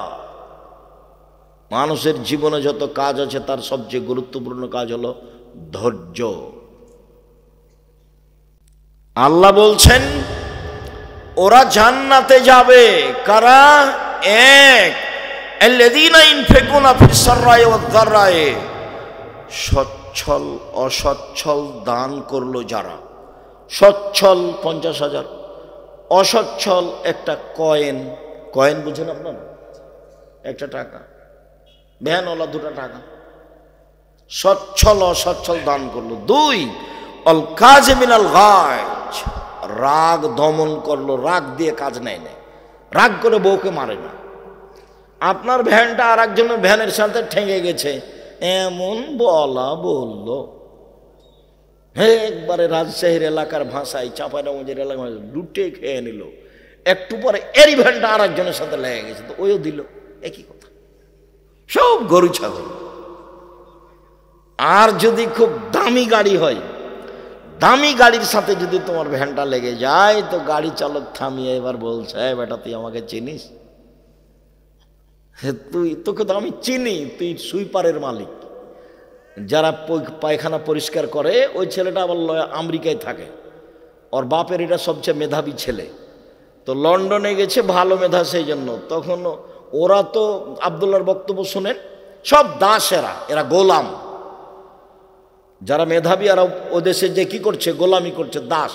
মানুষের জীবনে যত কাজ আছে তার সবচেয়ে গুরুত্বপূর্ণ কাজ হলো ধৈর্য। আল্লাহ বলছেন ওরা জান্নাতে যাবে কারা? 1 আল্লাযীনা ইনফিকুনা ফিস সাররায়ে ওয়াদ দাররায়ে, সচ্ছল অসচ্ছল দান করলো যারা। সচ্ছল 50,000, অসচ্ছল একটা কয়েন। কয়েন বুঝেন আপনারা? একটা টাকা, ভ্যানওয়ালা 2টা টাকা। সচ্ছল অসচ্ছল দান করলো। 2 অল কাযিমিনাল গায়জ, রাগ দমন করলো, রাগ দিয়ে কাজ নেয় না, রাগ করে বউকে মারে না। আপনার ভ্যানটা আর একজনের ভ্যানের সাথে ঠেঙে গেছে, এমন বলা বললো, একবারে রাজশাহীর এলাকার ভাষায়, চাঁপাইনবাবগঞ্জের এলাকার ভাষায় লুটে খেয়ে নিল। একটু পরে এরই ভ্যানটা আর একজনের সাথে লেগে গেছে, তো ওইও দিল। একই কথা, সব গরু ছাগল। আর যদি খুব দামি গাড়ি হয়, দামি গাড়ির সাথে যদি তোমার ভ্যানটা লেগে যায়, তো গাড়ি চালক থামিয়ে এবার বলছে, বেটা তুই আমাকে চিনিস? তোকে তো আমি চিনি, তুই সুইপারের মালিক। যারা পায়খানা পরিষ্কার করে, ওই ছেলেটা আবার আমেরিকায় থাকে, ওর বাপের এটা সবচেয়ে মেধাবী ছেলে। তো লন্ডনে গেছে, ভালো মেধা, সেই জন্য। তখন ওরা তো আব্দুল্লাহর বক্তব্য শোনেন, সব দাসেরা, এরা গোলাম। যারা মেধাবী আর ও দেশে যে কি করছে, গোলামি করছে, দাস।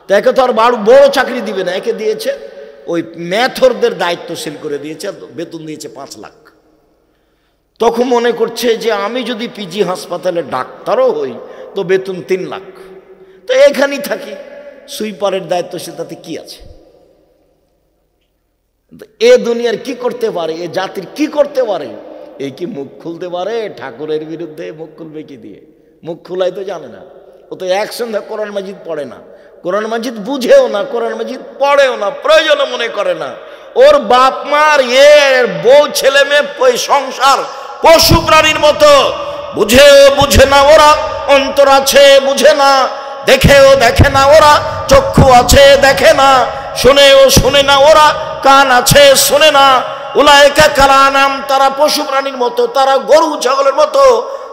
তো একে তো আর বড় চাকরি দিবে না, একে দিয়েছে ওই ম্যাথরদের দায়িত্বশীল করে দিয়েছে, বেতন দিয়েছে 5 লাখ। তখন মনে করছে যে আমি যদি পিজি হাসপাতালে ডাক্তারও হই তো বেতন 3 লাখ, তো এখানেই থাকি, সুইপারের দায়িত্বশীল, তাতে কি আছে? এ দুনিয়ার কি করতে পারে, এ জাতির কি করতে পারে? এই কি মুখ খুলতে পারে ঠাকুরের বিরুদ্ধে? মুখ খুলবে কি দিয়ে? মুখ খুলাই তো জানে না। ও তো এক সন্ধ্যা কোরআন মাজিদ পড়ে না, কোরআন মাজিদ বুঝেও না, কোরআন মাজিদ পড়েও না, প্রয়োজনও মনে করে না। ওর বাপ মার এর বউ ছেলে মেয়ে সংসার পশু প্রাণীর মতো, বুঝেও বুঝে না ওরা, অন্তর আছে বুঝে না, দেখেও দেখে না ওরা, চক্ষু আছে দেখে না, শুনেও শুনে না ওরা, কান আছে শুনে না। উলাইকা কালানাম, তারা পশু প্রাণীর মতো, তারা গরু ছাগলের মতো,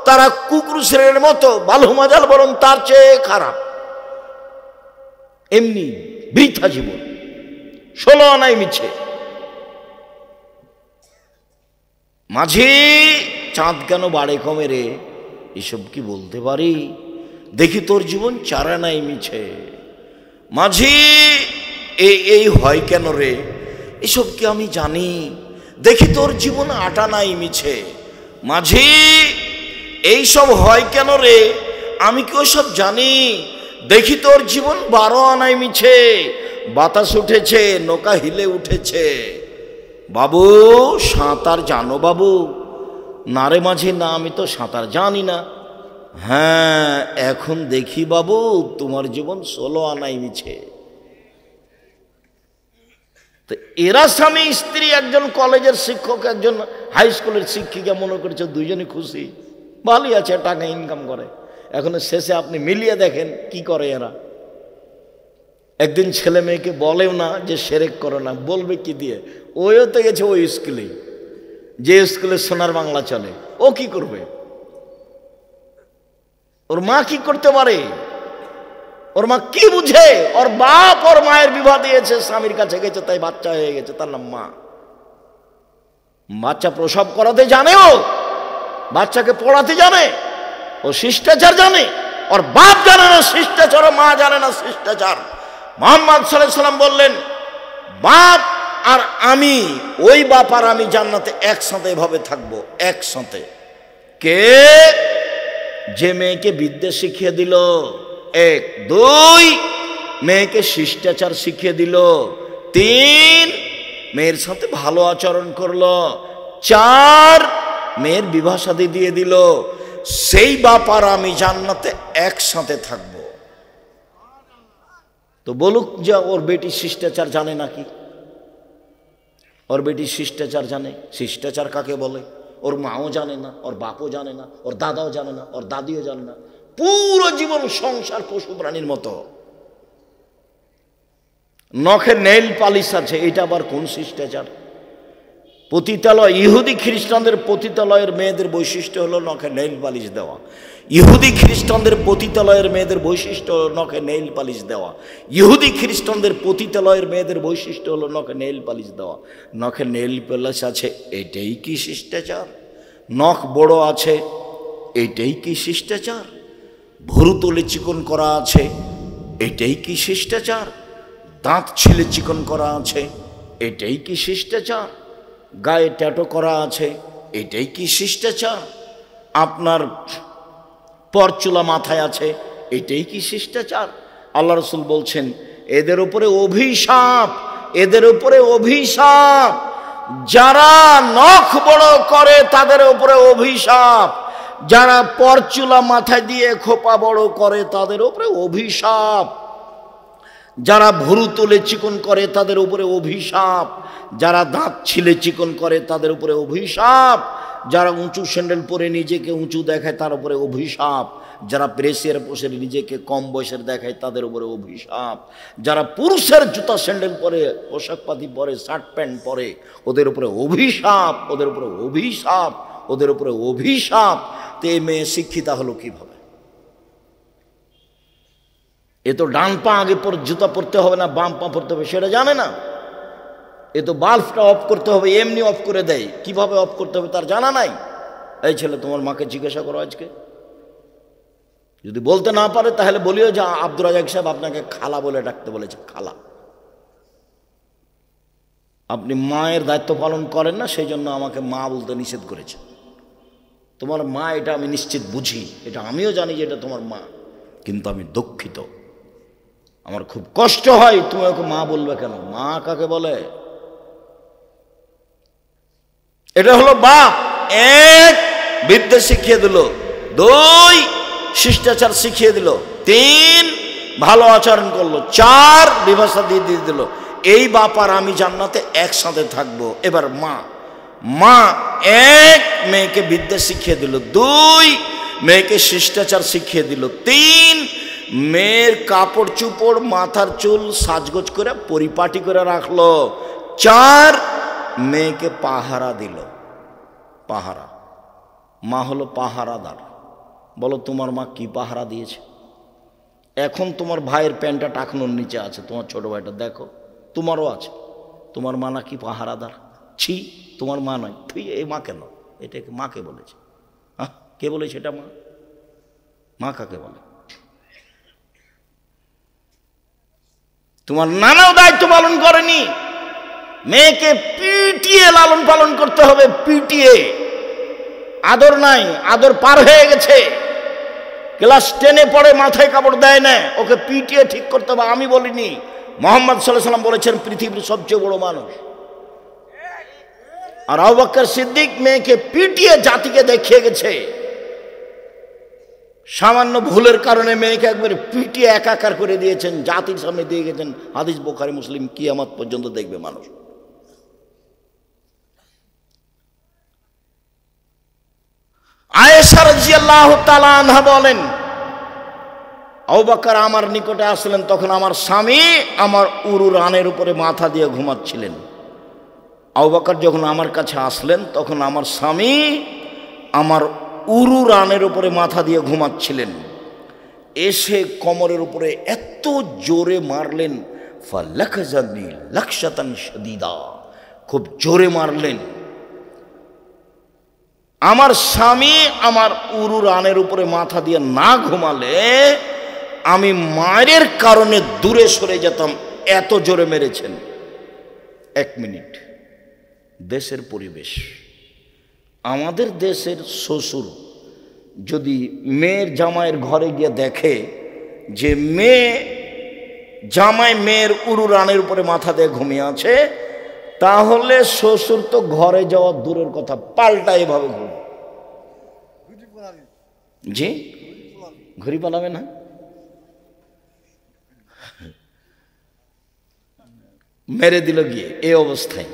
তারা কুকুর শ্রেণীর মতো, বালুমাজাল বরং তার চেয়ে খারাপ। এমনি বৃথা জীবন, 16 আনাই মিছে। মাঝি চাঁদ কেন বাড়ে কমে রে, এসব কি বলতে পারি? দেখি তোর জীবন 4 আনাই মিছে। মাঝি এই হয় কেন রে, এসব কি আমি জানি? দেখি তোর জীবন 8 আনাই মিছে। মাঝি এইসব হয় কেন রে, আমি কি ওসব জানি? দেখি তোর জীবন 12 আনাই মিছে। বাতাস উঠেছে, নৌকা হিলে উঠেছে। বাবু সাঁতার জানো বাবু? না রে মাঝি, না আমি তো সাঁতার জানি না। হ্যাঁ, এখন দেখি বাবু তোমার জীবন 16 আনাই মিছে। তো এরা স্বামী স্ত্রী, একজন কলেজের শিক্ষক, একজন হাই স্কুলের শিক্ষিকা, মনে করছে দুইজনই খুশি, ভালোই আছে, টাকা ইনকাম করে। এখন শেষে আপনি মিলিয়ে দেখেন কি করে এরা। একদিন ছেলে মেয়েকে বলেও না যে সেরেক করো না, বলবে কি দিয়ে? ওইও তো গেছে ওই স্কুলেই, যে স্কুলে সোনার বাংলা চলে। ও কি করবে? ওর মা কি করতে পারে? ওর মা কি বুঝে? ওর বাপ ওর মায়ের বিবাহ দিয়েছে, স্বামীর কাছে গেছে, তাই বাচ্চা হয়ে গেছে, তার নাম মা। বাচ্চা প্রসব করাতে জানে, ও বাচ্চাকে পড়াতে জানে, ও শিষ্টাচার জানে। ওর বাপ জানে না শিষ্টাচার, মা জানে না শিষ্টাচার। মুহাম্মদ সাল্লাল্লাহু আলাইহি ওয়াসাল্লাম বললেন, বাপ আর আমি, ওই বাপ আর আমি জান্নাতে একসাথে এভাবে থাকবো, একসাথে। কে? যে মেয়েকে বিদ্যা শিখিয়ে দিল, 1, 2 মেয়েকে শিষ্টাচার শিখিয়ে দিল, 3 মেয়ের সাথে ভালো আচরণ করলো, 4 মেয়ের বিবাহ শাদী দিয়ে দিল, সেই বাপ আর আমি জান্নাতে একসাথে থাকবো। তো বলুক যে ওর বেটি শিষ্টাচার জানে নাকি? ওর বেটি শিষ্টাচার জানে? শিষ্টাচার কাকে বলে? ওর মাও জানে না, ওর বাপও জানে না, ওর দাদাও জানে না, ওর দাদিও জানে না। পুরো জীবন সংসার পশু প্রাণীর মতো। নখে নেইল পালিশ আছে, এটা আবার কোন শিষ্টাচার? পতিতালয়, ইহুদি খ্রিস্টানদের পতিতালয়ের মেয়েদের বৈশিষ্ট্য হলো নখে নেইল পালিশ দেওয়া। ইহুদি খ্রিস্টানদের পতিতালয়ের মেয়েদের বৈশিষ্ট্য হলো নখে নেইল পালিশ দেওয়া। ইহুদি খ্রিস্টানদের পতিতালয়ের মেয়েদের বৈশিষ্ট্য হলো নখে নেইল পালিশ দেওয়া। নখে নেইল পালিশ আছে, এটাই কি শিষ্টাচার? নখ বড় আছে, এটাই কি শিষ্টাচার? ভুরু তুলে চিকন করা আছে, এটাই কি শিষ্টাচার? দাঁত ছিলে চিকন করা আছে, এটাই কি শিষ্টাচার? গায়ে ট্যাটু করা আছে, এটাই কি শিষ্টাচার? আপনার পরচুলা মাথায় আছে, এটাই কি শিষ্টাচার? আল্লাহ রাসূল বলছেন, এদের উপরে অভিশাপ, এদের উপরে অভিশাপ। যারা নখ বড় করে তাদের উপরে অভিশাপ, যারা পরচুলা মাথায় দিয়ে খোপা বড় করে তাদের উপরে অভিশাপ, যারা ভুরু তুলে চিকন করে তাদের উপরে অভিশাপ, যারা দাঁত ছিলে চিকন করে তাদের উপরে অভিশাপ, যারা উঁচু স্যান্ডেল পরে নিজেকে উঁচু দেখায় তার উপরে অভিশাপ, যারা প্রেসের পোষে নিজেকে কম বয়সের দেখায় তাদের উপরে অভিশাপ, যারা পুরুষের জুতা স্যান্ডেল পরে, পোশাক পাতি পরে, শার্ট প্যান্ট পরে, ওদের উপরে অভিশাপ, ওদের উপরে অভিশাপ, ওদের উপরে অভিশাপ। তো এই মেয়ে শিক্ষিতা হলো কিভাবে? এ তো ডান পা আগে পর জুতা পরতে হবে না, বাম পা পরতে হবে সেটা জানে না। এ তো বাল্বটা অফ করতে হবে, এমনি অফ করে দেয়, কিভাবে অফ করতে হবে তার জানা নাই। এই ছেলে, তোমার মাকে জিজ্ঞাসা করো আজকে, যদি বলতে না পারে তাহলে বলিও যে আব্দুর রাজাক সাহেব আপনাকে খালা বলে ডাকতে বলেছে, খালা। আপনি মায়ের দায়িত্ব পালন করেন না, সেই জন্য আমাকে মা বলতে নিষেধ করেছে। তোমার মা, এটা আমি নিশ্চিত বুঝি, এটা আমিও জানি যে এটা তোমার মা, কিন্তু আমি দুঃখিত, আমার খুব কষ্ট হয়, তুমি ওকে মা বলবে কেন? মা কাকে বলে? এটা হলো বাপ। 1 বিদ্যা শিখিয়ে দিল, 2 শিষ্টাচার শিখিয়ে দিল, 3 ভালো আচরণ করলো, 4 বিভাষা দিয়ে দিল। এই বাপ আর আমি জান্নাতে একসাথে থাকবো। এবার মা, 1 মেয়েকে বিদ্যা শিখিয়ে দিল, 2 মেয়েকে শিষ্টাচার শিখিয়ে দিল, 3 মেয়ের কাপড় চুপড়, মাথার চুল সাজগোজ করে পরিপাটি করে রাখলো, 4 মেয়েকে পাহারা দিল। পাহারা, মা হলো পাহারাদার। বলো তোমার মা কি পাহারা দিয়েছে? এখন তোমার ভাইয়ের প্যান্টটা টাকনোর নিচে আছে, তোমার ছোট ভাইটা দেখো, তোমারও আছে, তোমার মা নাকি পাহারাদার? ছি, তোমার মা নয়। তুই এই মা কেন? এটাকে মাকে বলেছে। হ্যাঁ, কে বলেছে এটা মা? মা কাকে বলে? তোমার নানাও দায়িত্ব পালন করেনি। মেয়েকে পিটিয়ে লালন পালন করতে হবে, পিটিয়ে। আদর নাই, আদর পার হয়ে গেছে। ক্লাস 10-এ পড়ে, মাথায় কাপড় দেয় না, ওকে পিটিয়ে ঠিক করতে হবে। আমি বলিনি, মুহাম্মদ সাল্লাল্লাহু আলাইহি ওয়াসাল্লাম বলেছেন পৃথিবীর সবচেয়ে বড় মানুষ। আর আবু বকর সিদ্দিক মেয়েকে পিটিয়ে জাতিকে দেখিয়ে গেছে। সামান্য ভুলের কারণে মেয়েকে একবারে পিটিয়ে একাকার করে দিয়েছেন, জাতির সামনে দিয়ে গেছেন। হাদিস বুখারী মুসলিম, কিয়ামত পর্যন্ত দেখবে মানুষ। আয়েশা রাদিয়াল্লাহু তাআলা আনহা বলেন, আবু বকর আমার নিকটে আসলেন, তখন আমার স্বামী আমার উরু রানের উপরে মাথা দিয়ে ঘুমাচ্ছিলেন। আবু বকর যখন আমার কাছে আসলেন, তখন আমার স্বামী আমার উরু রানের উপরে মাথা দিয়ে ঘুমাচ্ছিলেন। এসে কোমরের উপরে এত জোরে মারলেন, ফালাকজানি লাকশাতান শাদীদা, খুব জোরে মারলেন। আমার স্বামী আমার উরু রানের উপরে মাথা দিয়ে না ঘুমালে আমি মায়ের কারণে দূরে সরে যেতাম, এত জোরে মেরেছেন। 1 মিনিট, দেশের পরিবেশ। আমাদের দেশের শ্বশুর যদি মেয়ের জামাইয়ের ঘরে গিয়ে দেখে যে জামাই মেয়ের উরু রানের উপরে মাথা দিয়ে ঘুমিয়ে আছে, তাহলে শ্বশুর তো ঘরে যাওয়া দূরের কথা, পাল্টা এভাবে ঘুম। জি, ঘুরি পালাবে না, মেরে দিল গিয়ে। এই অবস্থায়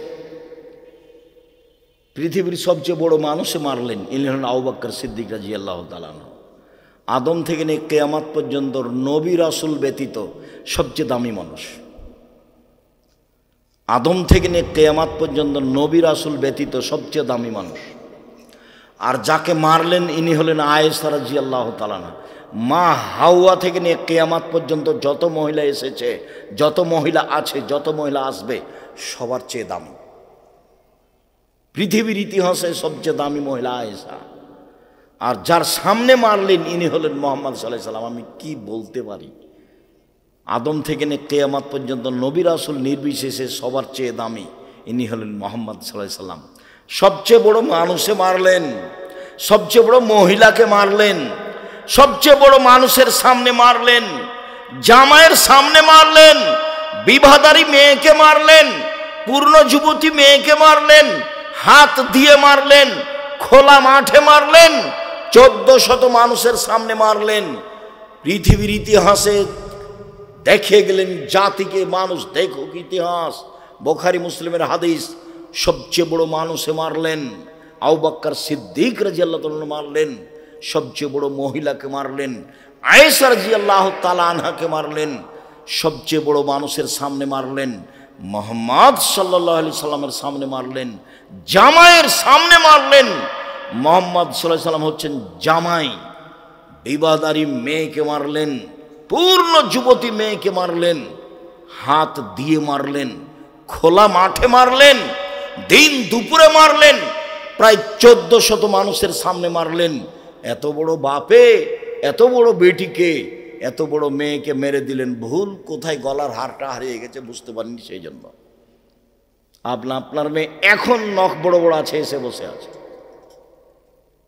পৃথিবীর সবচেয়ে বড় মানুষে মারলেন, ইনি হলেন আবু বকর সিদ্দিক রাদিয়াল্লাহু তাআলা আনহু। আদম থেকে নিয়ে কিয়ামত পর্যন্ত নবী রাসূল ব্যতীত সবচেয়ে দামি মানুষ। আদম থেকে নিয়ে কিয়ামত পর্যন্ত নবী রাসূল ব্যতীত সবচেয়ে দামি মানুষ। আর যাকে মারলেন ইনি হলেন আয়েশা রাদিয়াল্লাহু তাআলা আনহা। মা হাওয়া থেকে নিয়ে কিয়ামত পর্যন্ত যত মহিলা এসেছে, যত মহিলা আছে, যত মহিলা আসবে, সবার চেয়ে দামি। পৃথিবীর ইতিহাসে সবচেয়ে দামি মহিলা আয়েশা। আর যার সামনে মারলেন ইনি হলেন মুহাম্মদ সাল্লাল্লাহু আলাইহি সাল্লাম। আমি কি বলতে পারি, আদম থেকে নিয়ে কিয়ামত পর্যন্ত নবী রাসূল নির্বিশেষে সবার চেয়ে দামি ইনি হলেন মুহাম্মদ সাল্লাল্লাহু আলাইহি সাল্লাম। সবচেয়ে বড় মানুষে মারলেন, সবচেয়ে বড় মহিলাকে মারলেন, সবচেয়ে বড় মানুষের সামনে মারলেন, জামাইয়ের সামনে মারলেন, বিবাহদারী মেয়েকে মারলেন, পূর্ণ যুবতী মেয়েকে মারলেন, হাত দিয়ে মারলেন, খোলা মাঠে মারলেন, 1400 মানুষের সামনে মারলেন। পৃথিবীর ইতিহাসে দেখিয়ে গেলেন জাতিকে, মানুষ দেখুক ইতিহাস। বুখারী মুসলিমের হাদিস, সবচেয়ে বড় মানুষে মারলেন, আবু বকর সিদ্দিক রাদিয়াল্লাহু তাআলা মারলেন, সবচেয়ে বড় মহিলাকে মারলেন, আয়েশা রাদিয়াল্লাহু তাআলা আনহাকে মারলেন, সবচেয়ে বড় মানুষের সামনে মারলেন, মুহাম্মদ সাল্লাল্লাহু আলাইহি সাল্লামের সামনে মারলেন, জামাইয়ের সামনে মারলেন। মুহাম্মদ সাল্লাল্লাহু আলাইহি সাল্লাম হচ্ছেন জামাই। বিবাহদারী মেয়েকে মারলেন, পূর্ণ যুবতী মেয়েকে মারলেন, হাত দিয়ে মারলেন, খোলা মাঠে মারলেন, দিন দুপুরে মারলেন, প্রায় 1400 মানুষের সামনে মারলেন। এত বড় বাপে এত বড় বেটিকে, এত বড় মেয়েকে মেরে দিলেন। ভুল কোথায়, গলার হারটা হারিয়ে গেছে, বুঝতে পারেননি, সেই জন্য। আপনার মেয়ে এখন নখ বড় বড় আছে, এসে বসে আছে।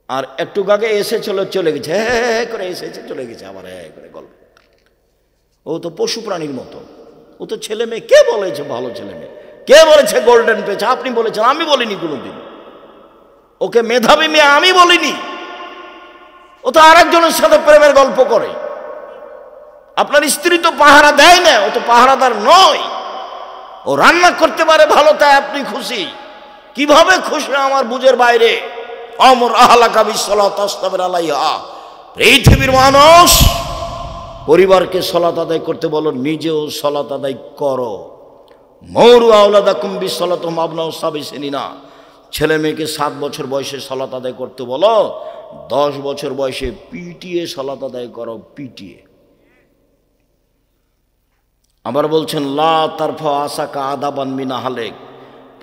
আর একটু আগে এসে চলে গেছে, হ্যাঁ করে এসেছে চলে গেছে, আবার হ্যাঁ করে গল্প। ও তো পশু প্রাণীর মতো, ও তো ছেলে মেয়ে। কে বলেছে ভালো ছেলে মেয়ে? কে বলেছে গোল্ডেন পেয়েছে? আপনি বলেছেন, আমি বলিনি কোনোদিন। ওকে মেধাবী মেয়ে আমি বলিনি। ও তো আরেকজনের সাথে প্রেমের গল্প করে। আপনার স্ত্রী তো পাহারা দেয় না, ও তো পাহারাদার নয়। ও রান্না করতে পারে ভালো, তাই আপনি খুশি। কিভাবে খুশি আমার বুঝের বাইরে। আমর আহলাকা বিসসালাত তাসতাবির আলাইহা। পৃথিবীর মানুষ, পরিবারকে সালাত আদায় করতে বলো, নিজেও সালাত আদায় করো। মৌরু আওলাদাকুম বিসসালাতুহুম আবনাউ সাবঈ সিনিনা। ছেলে মেয়েকে 7 বছর বয়সে সালাত আদায় করতে বলো, 10 বছর বয়সে পিটিয়ে সালাত আদায় করো, পিটিয়ে। আবার বলছেন লা তারফা আসাকা আদাবান মিন আহলিক।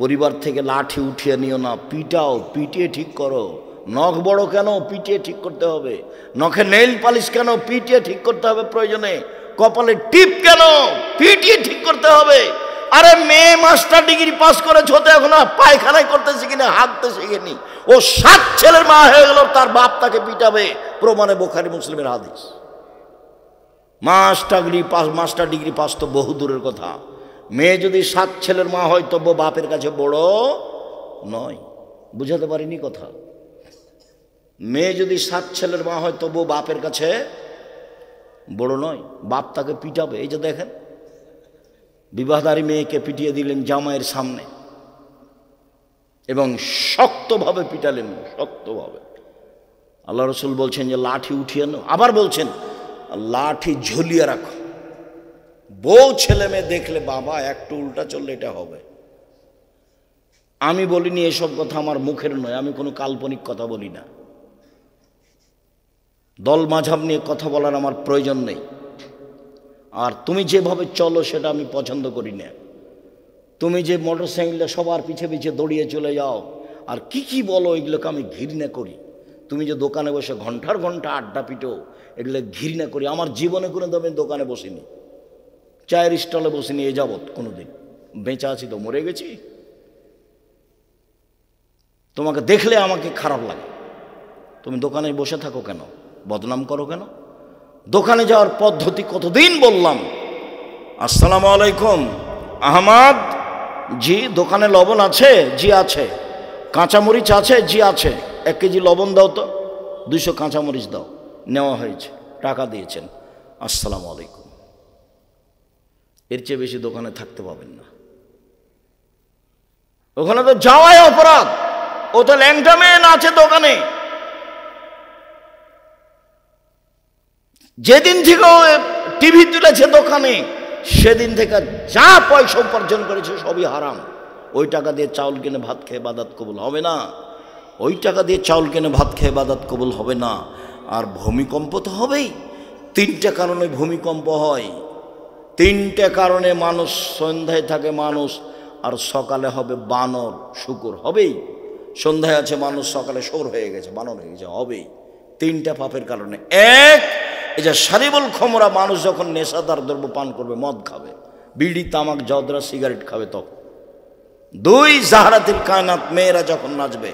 পরিবার থেকে লাঠি উঠিয়ে নিও না, পিটাও, পিটিয়ে ঠিক করো। নখ বড় কেন? পিটিয়ে ঠিক করতে হবে। নখে নেইল পালিশ কেন? পিটিয়ে ঠিক করতে হবে প্রয়োজনে। কপালে টিপ কেন? পিটিয়ে ঠিক করতে হবে। আরে মেয়ে মাস্টার ডিগ্রি পাস করেছে, হতে এখন পায়খানায় করতে শিখিনি, হাঁটতে শিখিনি। ও 7 ছেলের মা হয়ে গেল, তার বাপ তাকে পিটাবে, প্রমাণে বুখারী মুসলিমের হাদিস। মাস্টার ডিগ্রি পাস তো বহু দূরের কথা। মেয়ে যদি 7 ছেলের মা হয় তবু বাপের কাছে বড় নয়। বুঝাতে পারিনি কথা? মেয়ে যদি 7 ছেলের মা হয় তবু বাপের কাছে বড় নয়, বাপ তাকে পিটাবে। এই যে দেখেন, বিবাহদারী মেয়েকে পিটিয়ে দিলেন জামাইয়ের সামনে এবং শক্তভাবে পিটালেন, শক্তভাবে। আল্লাহ রসুল বলছেন যে লাঠি উঠিয়ে নাও, আবার বলছেন লাঠি ঝুলিয়ে রাখো। বউ ছেলে মেয়ে দেখলে বাবা একটু উল্টা চললে এটা হবে। আমি বলিনি এসব কথা, আমার মুখের নয়, আমি কোনো কাল্পনিক কথা বলি না। দল মাঝাব নিয়ে কথা বলার আমার প্রয়োজন নেই। আর তুমি যেভাবে চলো সেটা আমি পছন্দ করি না। তুমি যে মোটরসাইকেলে সবার পিছে পিছে দৌড়িয়ে চলে যাও আর কি কি বলো, এগুলোকে আমি ঘৃণা করি। তুমি যে দোকানে বসে ঘন্টার ঘন্টা আড্ডা পিটো, এগুলো ঘৃণা করি। আমার জীবনে কোনো আমি দোকানে বসিনি, চায়ের স্টলে বসিনি এ যাবৎ কোনোদিন। বেঁচে আছি তো, মরে গেছি। তোমাকে দেখলে আমাকে খারাপ লাগে। তুমি দোকানে বসে থাকো কেন, বদনাম করো কেন? দোকানে যাওয়ার পদ্ধতি কতদিন বললাম। আসসালামু আলাইকুম, আহমদ জি, দোকানে লবণ আছে? জি আছে। কাঁচামরিচ আছে? জি আছে। 1 কেজি লবণ দাও তো, 200 কাঁচামরিচ দাও। নেওয়া হয়েছে, টাকা দিয়েছেন, আসসালামু আলাইকুম। এর চেয়ে বেশি দোকানে থাকতে পাবেন না। ওখানে তো যাওয়াই অপরাধ। ও তো ল্যাংটা মেয়ে না আছে দোকানে। যেদিন থেকে ও টিভি তুলেছে দোকানে, সেদিন থেকে যা পয়সা উপার্জন করেছে সবই হারাম। ওই টাকা দিয়ে চাউল কিনে ভাত খেয়ে ইবাদত কবুল হবে না। ওই টাকা দিয়ে চাউল কিনে ভাত খেয়ে ইবাদত কবুল হবে না। আর ভূমিকম্প তো হবেই। 3টে কারণে ভূমিকম্প হয়। 3টে কারণে মানুষ সন্ধ্যায় থাকে মানুষ, আর সকালে হবে বানর শুকুর, হবেই। সন্ধ্যায় আছে মানুষ, সকালে শোর হয়ে গেছে, বানর হয়ে গেছে, হবেই। 3টা পাপের কারণে। 1, এই যে শারিবুল খমরা, মানুষ যখন নেশাদার দ্রব্য পান করবে, মদ খাবে, বিড়ি তামাক জর্দা সিগারেট খাবে তখন। 2, জাহরাতিল কায়নাত, মেয়েরা যখন নাচবে,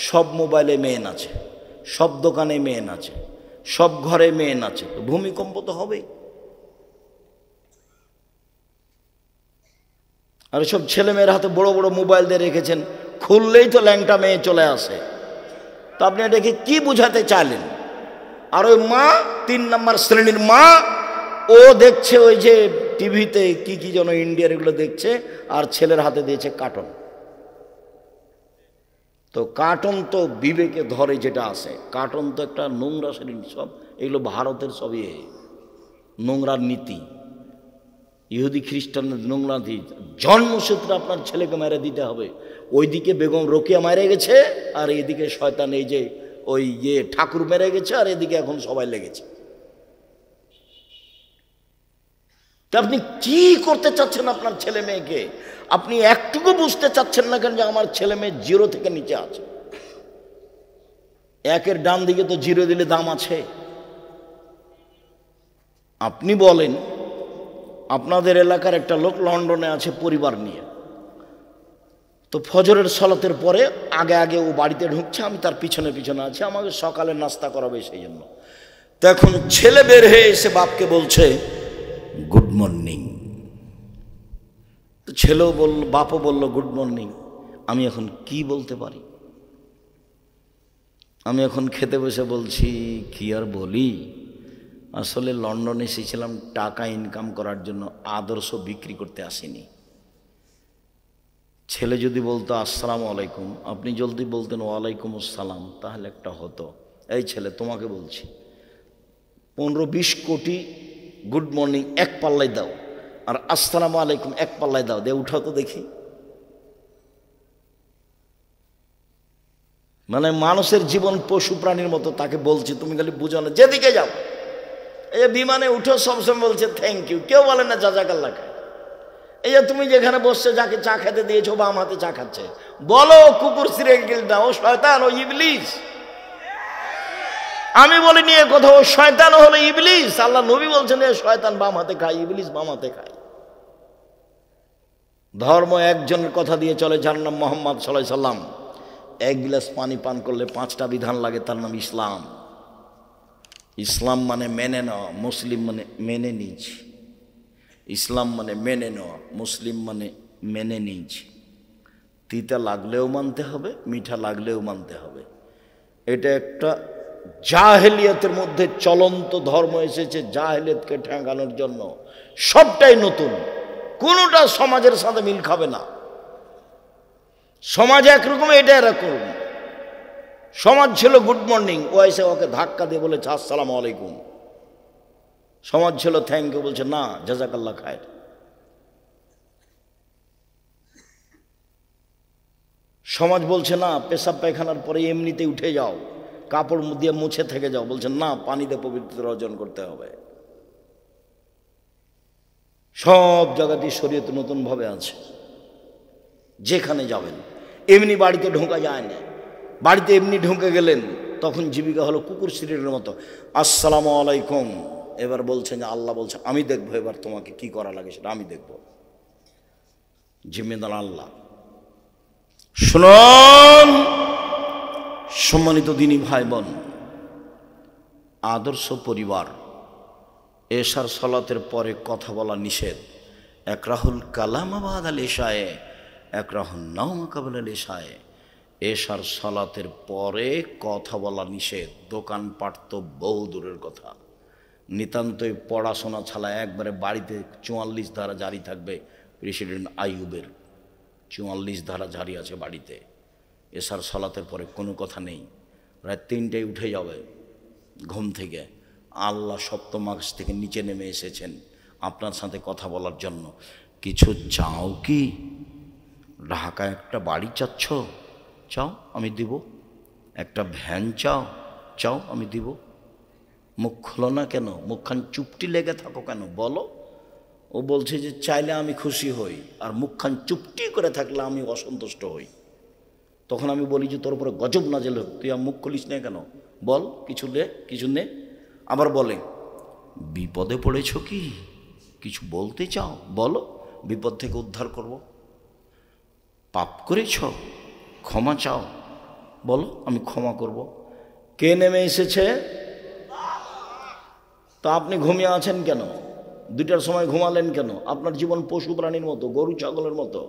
সব মোবাইলে মেয়ে নাচে, সব দোকানে মেয়ে নাচে, সব ঘরে মেয়ে নাচে, তো ভূমিকম্প তো হবেই। আর সব ছেলেমেয়ের হাতে বড় বড় মোবাইল দিয়ে রেখেছেন, খুললেই তো ল্যাংটা মেয়ে চলে আসে। তো আপনি এটাকে কি বুঝাতে চাইলেন? আর ওই মা, 3 নম্বর শ্রেণীর মা, ও দেখছে ওই যে টিভিতে কি কি যেন ইন্ডিয়ার এগুলো দেখছে, আর ছেলের হাতে দিয়েছে কার্টুন। তো কার্টুন তো বিবেকে ধরে যেটা আছে, কার্টুন তো একটা নোংরা শ্রেণী। সব এগুলো ভারতের সবই নোংরার নীতি, ইহুদি খ্রিস্টানদের নোংরা নীতি। জন্মসূত্রে আপনার ছেলেকে মেরে দিতে হবে। ওইদিকে বেগম রোকেয়া মেরে গেছে, আর এইদিকে শয়তান এই যে ওই ঠাকুর মেরে গেছে, আর এদিকে এখন সবাই লেগেছে। আপনি কি করতে চাচ্ছেন আপনার ছেলে মেয়েকে? আপনি একটুকু বুঝতে চাচ্ছেন না কেন যে আমার ছেলে মেয়ে 0 থেকে নিচে আছে? 1-এর ডান দিকে তো 0 দিলে দাম আছে। আপনি বলেন, আপনাদের এলাকার একটা লোক লন্ডনে আছে পরিবার নিয়ে, তো ফজরের সালাতের পরে আগে আগে ও বাড়িতে ঢুকছে, আমি তার পিছনে পিছনে আছি, আমাকে সকালে নাস্তা করাবে সেই জন্য। তো এখন ছেলে বের হয়ে এসে বাপকে বলছে গুড মর্নিং। তো ছেলেও বলল, বাপও বলল গুড মর্নিং। আমি এখন কি বলতে পারি? আমি এখন খেতে বসে বলছি কি আর বলি, আসলে লন্ডনে এসেছিলাম টাকা ইনকাম করার জন্য, আদর্শ বিক্রি করতে আসিনি। ছেলে যদি বলতো আসসালামু আলাইকুম, আপনি জলদি বলতেন ওয়ালাইকুম আসসালাম, তাহলে একটা হতো। এই ছেলে তোমাকে বলছি, 15-20 কোটি গুড মর্নিং 1 পাল্লায় দাও, আর আসসালামু আলাইকুম 1 পাল্লায় দাও, দিয়ে উঠাও তো দেখি। মানে মানুষের জীবন পশু প্রাণীর মতো, তাকে বলছি তুমি খালি বুঝানো, যেদিকে যাও। এই যে বিমানে উঠো সবসময় বলছে থ্যাংক ইউ, কেউ বলে না জাযাকাল্লাহ খায়। এই যে তুমি যেখানে বসছে, যাকে চা খেতে দিয়েছো, বাম হাতে চা খাচ্ছে, বলো কুকুর সিরিয়াল না, ও শয়তান, ও ইবলিস। আমি বলিনি এ কথা, ও শয়তান হলো ইবলিস। আল্লাহ নবী বলছেন এ শয়তান বাম হাতে খায়, ইবলিস বাম হাতে খায়। ধর্ম একজনের কথা দিয়ে চলে, যার নাম মুহাম্মদ সাল্লাল্লাহু আলাইহি সাল্লাম। 1 গ্লাস পানি পান করলে 5টা বিধান লাগে, তার নাম ইসলাম। ইসলাম মানে মেনে নেওয়া, মুসলিম মানে মেনে নিয়েছি। ইসলাম মানে মেনে নেওয়া, মুসলিম মানে মেনে নিয়েছি। তিতা লাগলেও মানতে হবে, মিঠা লাগলেও মানতে হবে। এটা একটা জাহেলিয়াতের মধ্যে চলন্ত ধর্ম এসেছে, জাহেলিয়াতকে ঠেকানোর জন্য। সবটাই নতুন, কোনোটা সমাজের সাথে মিল খাবে না। সমাজ একরকম, এটা এরকম। সমাজ ছিল গুড মর্নিং, ও এসে ওকে ধাক্কা দিয়ে বলেছে আসসালামু আলাইকুম। সমাজ ছিল থ্যাংক ইউ, বলছে না জাযাকাল্লাহ খায়ের। সমাজ বলছে না পেশাব পায়খানার পরে এমনিতে উঠে যাও, কাপড় দিয়ে মুছে থেকে যাও, বলছেন না পানিতে পবিত্রতা অর্জন করতে হবে। সব জায়গাতেই শরীয়ত নতুন ভাবে আছে। যেখানে যাবেন এমনি বাড়িতে ঢোকা যায় না। বাড়িতে এমনি ঢুকে গেলেন, তখন জীবিকা হলো কুকুর সিরিয়ালের মতো, আসসালামু আলাইকুম। এবার বলছেন যে আল্লাহ বলছে আমি দেখবো, এবার তোমাকে কি করা লাগে সেটা আমি দেখবো, জিম্মেদার আল্লাহ। শুনুন সম্মানিত দিনী ভাই বোন, আদর্শ পরিবার, এশার সালাতের পরে কথা বলা নিষেধ। একরাহুল কালাম বাদাল ইশায়ে, একরাহুল নাওম কাবলাল ইশায়ে। এশার সালাতের পরে কথা বলা নিষেধ। দোকানপাট তো বহু দূরের কথা। নিতান্তই পড়াশোনা ছাড়া একবারে বাড়িতে 44 ধারা জারি থাকবে। প্রেসিডেন্ট আইয়ুবের 44 ধারা জারি আছে বাড়িতে। এশার সালাতের পরে কোনো কথা নেই। রাত 3টায় উঠে যাবে ঘুম থেকে। আল্লাহ সপ্তম আকাশ থেকে নিচে নেমে এসেছেন আপনার সাথে কথা বলার জন্য। কিছু চাও কি? ঢাকায় একটা বাড়ি চাচ্ছ? চাও আমি দিব। একটা ভ্যান চাও? চাও আমি দিব। মুখ খোলো না কেন? মুখখান চুপটি লেগে থাকো কেন? বলো। ও বলছে যে চাইলে আমি খুশি হই, আর মুখখান চুপটি করে থাকলে আমি অসন্তুষ্ট হই। তখন আমি বলি যে তোর উপরে গজব নাজেল হোক, তুই মুখ খুলিস না কেন? বল কিছু নে। আবার বলে বিপদে পড়েছ কি? কিছু বলতে চাও? বলো, বিপদ থেকে উদ্ধার করব। পাপ করেছ? ক্ষমা চাও? বলো, আমি ক্ষমা করব। কে নেমে এসেছে? তা আপনি ঘুমিয়ে আছেন কেন? 2টার সময় ঘুমালেন কেন? আপনার জীবন পশু প্রাণীর মতো, গরু ছাগলের মতো।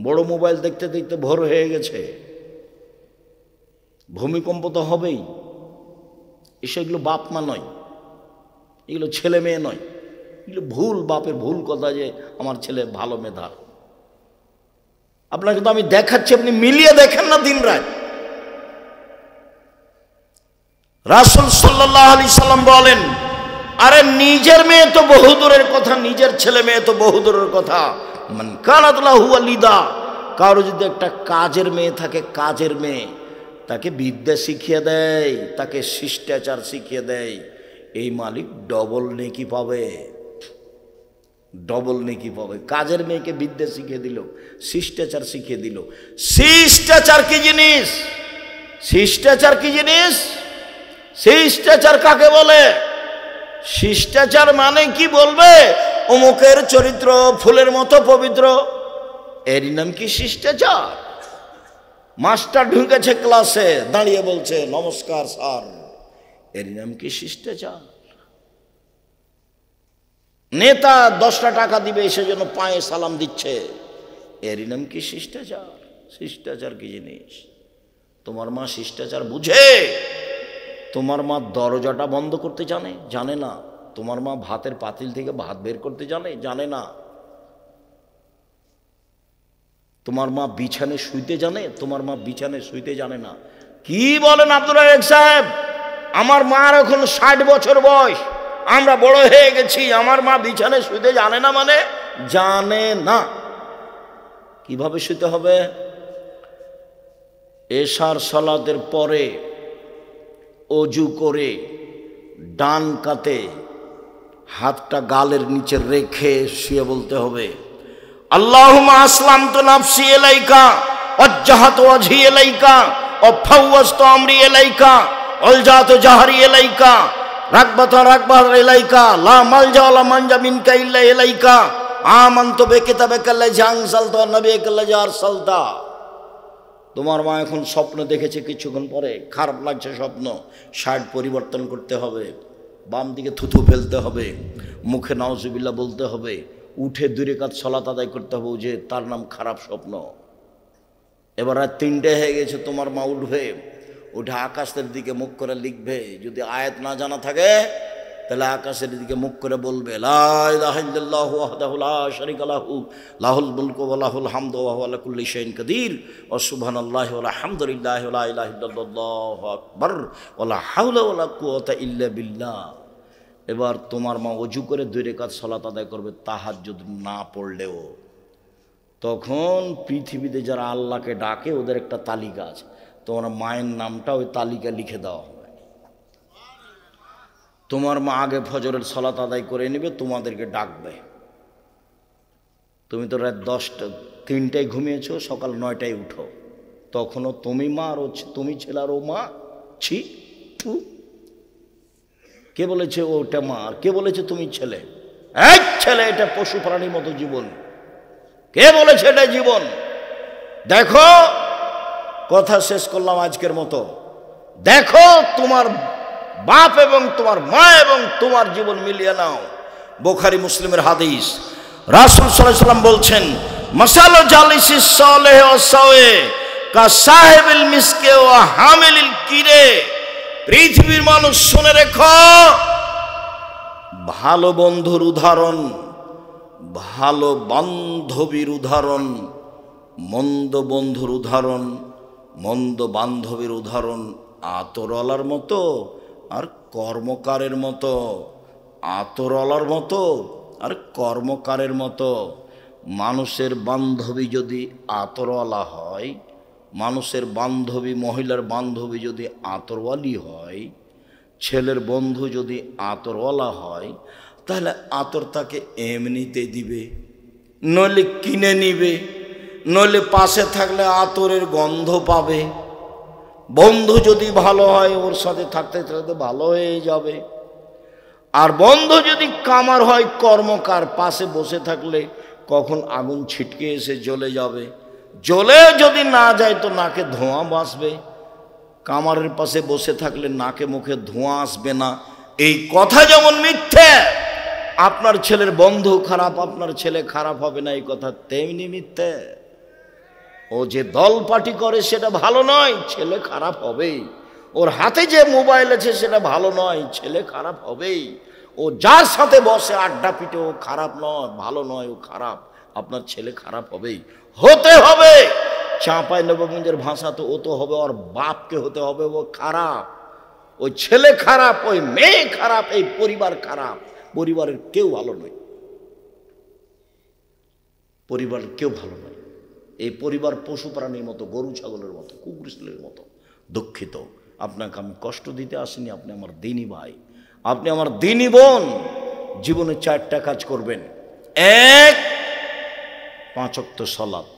বড় মোবাইল দেখতে দেখতে ভোর হয়ে গেছে। ভূমিকম্প তো হবেই। এগুলো বাপ মা নয়, এগুলো ছেলে মেয়ে নয়। এগুলো ভুল, বাপের ভুল কথা যে আমার ছেলে ভালো মেধা। আপনাকে তো আমি দেখাচ্ছি, আপনি মিলিয়ে দেখেন না দিন রাত। রাসূল সাল্লাল্লাহু আলাইহি সাল্লাম বলেন, আরে নিজের মেয়ে তো বহু দূরের কথা, নিজের ছেলে মেয়ে তো বহু দূরের কথা। মান কানাত লাহু ওয়ালিদা, কারো যদি একটা কাজের মেয়ে থাকে, কাজের মেয়ে, তাকে বিদ্যা শিখিয়ে দেয়, তাকে শিষ্টাচার শিখিয়ে দেয়, এই মালিক ডবল নেকি পাবে, ডবল নেকি পাবে। কাজের মেয়েকে বিদ্যা শিখিয়ে দিল, শিষ্টাচার শিখিয়ে দিল। শিষ্টাচার কি জিনিস? শিষ্টাচার কি জিনিস? শিষ্টাচার কাকে বলে? শিষ্টাচার মানে কি বলবে? অমুকের চরিত্র ফুলের মতো পবিত্র, এরই নাম কি শিষ্টাচার? মাস্টার ঢুকেছে ক্লাসে, দাঁড়িয়ে বলছে নমস্কার স্যার, এরই নাম কি শিষ্টাচার? নেতা 10টা টাকা দিবে সেজন্য পায়ে সালাম দিচ্ছে, এরই নাম কি শিষ্টাচার? শিষ্টাচার কি জিনিস? তোমার মা শিষ্টাচার বুঝে? তোমার মা দরজাটা বন্ধ করতে জানে? জানে না। তোমার মা ভাতের পাতিল থেকে ভাত বের করতে জানে? জানে না। তোমার মা বিছানে শুইতে জানে? তোমার মা বিছানে শুইতে জানে না। কি বলেন আব্দুর রাজ্জাক সাহেব? আমার মার এখন 60 বছর বয়স, আমরা বড় হয়ে গেছি, আমার মা বিছানে শুইতে জানে না? মানে জানে না। কিভাবে শুইতে হবে? এশার সালাতের পরে অজু করে ডান কাতে হাতটা গালের নিচে রেখে শুয়ে বলতে হবে, আল্লাহুম্মা আসলামতু নাফসি ইলাইকা ওয়াজ্জাহাতু ওয়াজহি ইলাইকা ওয়া ফাওয়াজতু আমরি ইলাইকা আলজাতু জাহরি ইলাইকা রাগবাত ইলাইকা লা মালজা ওয়া লা মানজা মিনকা ইল্লা ইলাইকা আমানতু বিকিতাবিকাল্লাযী আনজালতা ওয়া নাবিয়্যিকাল্লাযী আরসালতা। তোমার মা এখন স্বপ্ন দেখেছে, কিছুক্ষণ পরে খারাপ লাগছে স্বপ্ন, শার্ট পরিবর্তন করতে হবে, বাম দিকে থুথু ফেলতে হবে, মুখে নাউজুবিল্লাহ বলতে হবে, উঠে 2 রাকাত সালাত আদায় করতে হবে, যে তার নাম খারাপ স্বপ্ন। এবার রাত 3টে হয়ে গেছে, তোমার মা উঠবে, উঠে আকাশের দিকে মুখ করে লিখবে। যদি আয়াত না জানা থাকে তাহলে আকাশের দিকে মুখ করে বলবে, লা ইলাহা ইল্লাল্লাহু ওয়াহদাহু লা শারীকা লাহু লাহুল মুলকু ওয়া লাহুল হামদু ওয়া হুয়া আলা কুল্লি শাইইন কাদির ওয়া সুবহানাল্লাহি ওয়া আলহামদুলিল্লাহি ওয়া লা ইলাহা ইল্লাল্লাহু আকবার ওয়া লা হাওলা ওয়া লা কুওয়াতা ইল্লা বিল্লাহ। এবার তোমার মা ওযু করে 2 রাকাত সালাত আদায় করবে তাহাজ্জুদ না পড়লেও। তখন পৃথিবীতে যারা আল্লাহকে ডাকে ওদের একটা তালিকা আছে, তোমার মায়ের নামটা ওই তালিকা লিখে দেওয়া হবে। তোমার মা আগে ফজরের সালাত আদায় করে নেবে, তোমাদেরকে ডাকবে। তুমি তো রাত 3টায় ঘুমিয়েছো, সকাল 9টায় উঠো, তখনও তুমি মা আর তুমি ছেলে আর ও মা। ছি, কে বলেছে ওটা মা আর কে বলেছে তুমি ছেলে? এক ছেলে, এটা পশু প্রাণীর মতো জীবন। কে বলেছে এটা জীবন? দেখো, কথা শেষ করলাম আজকের মতো। দেখো তোমার বাপ এবং তোমার মা এবং তোমার জীবন মিলিয়ে নাও। বুখারী মুসলিমের হাদিস, রাসূল সাল্লাল্লাহু আলাইহি ওয়াসাল্লাম বলছেন, মাসালু জালিসিস সালেহ ওয়া সাওয়ে কা সাহিবিল মিসকে ওয়া হামিলিল কিরে। পৃথিবীর মানুষ শুনে রেখো, ভালো বন্ধুর উদাহরণ, ভালো বান্ধবীর উদাহরণ, মন্দ বন্ধুর উদাহরণ, মন্দ বান্ধবীর উদাহরণ আতরওয়ালার মতো আর কর্মকারের মতো। আতরওয়ালার মতো আর কর্মকারের মতো। মানুষের বান্ধবী যদি আতরওয়ালা হয়, মানুষের বান্ধবী, মহিলার বান্ধবী যদি আতরওয়ালি হয়, ছেলের বন্ধু যদি আতরওয়ালা হয়, তাহলে আতর তাকে এমনিতে দিবে, নইলে কিনে নিবে, নইলে পাশে থাকলে আতরের গন্ধ পাবে। বন্ধু যদি ভালো হয়, ওর সাথে থাকতে থাকতে ভালো হয়ে যাবে। আর বন্ধু যদি কামার হয়, কর্মকার, পাশে বসে থাকলে কখন আগুন ছিটকে এসে জ্বলে যাবে। জ্বলে যদি না যায় তো নাকে ধোঁয়া বাসবে। কামারের পাশে বসে থাকলে নাকে মুখে ধোঁয়া আসবে না। এই কথা যেমন মিথ্যে, আপনার ছেলের বন্ধু খারাপ, আপনার ছেলে খারাপ হবে না, এই কথা তেমনি মিথ্যে। ও যে দল পার্টি করে সেটা ভালো নয়, ছেলে খারাপ হবেই। ওর হাতে যে মোবাইল আছে সেটা ভালো নয়, ছেলে খারাপ হবেই। ও যার সাথে বসে আড্ডা পিটে ও খারাপ নয়, ভালো নয়, ও খারাপ। আপনার ছেলে খারাপ হবেই, হতে হবে। চাঁপাই নবাবগঞ্জের ভাষা তো ও তো হবে, ওর বাপকে হতে হবে ও খারাপ। ওই ছেলে খারাপ, ওই মেয়ে খারাপ, এই পরিবার খারাপ। পরিবারের কেউ ভালো নয়, পরিবার কেউ ভালো নয়। এই পরিবার পশু প্রাণীর মতো, গরু ছাগলের মতো, কুকুর ছেলের মতো। দুঃখিত, আপনাকে আমি কষ্ট দিতে আসিনি। আপনি আমার দিনী ভাই, আপনি আমার দিনী বোন। জীবনে 4টা কাজ করবেন। 1, 5 ওয়াক্ত সালাত,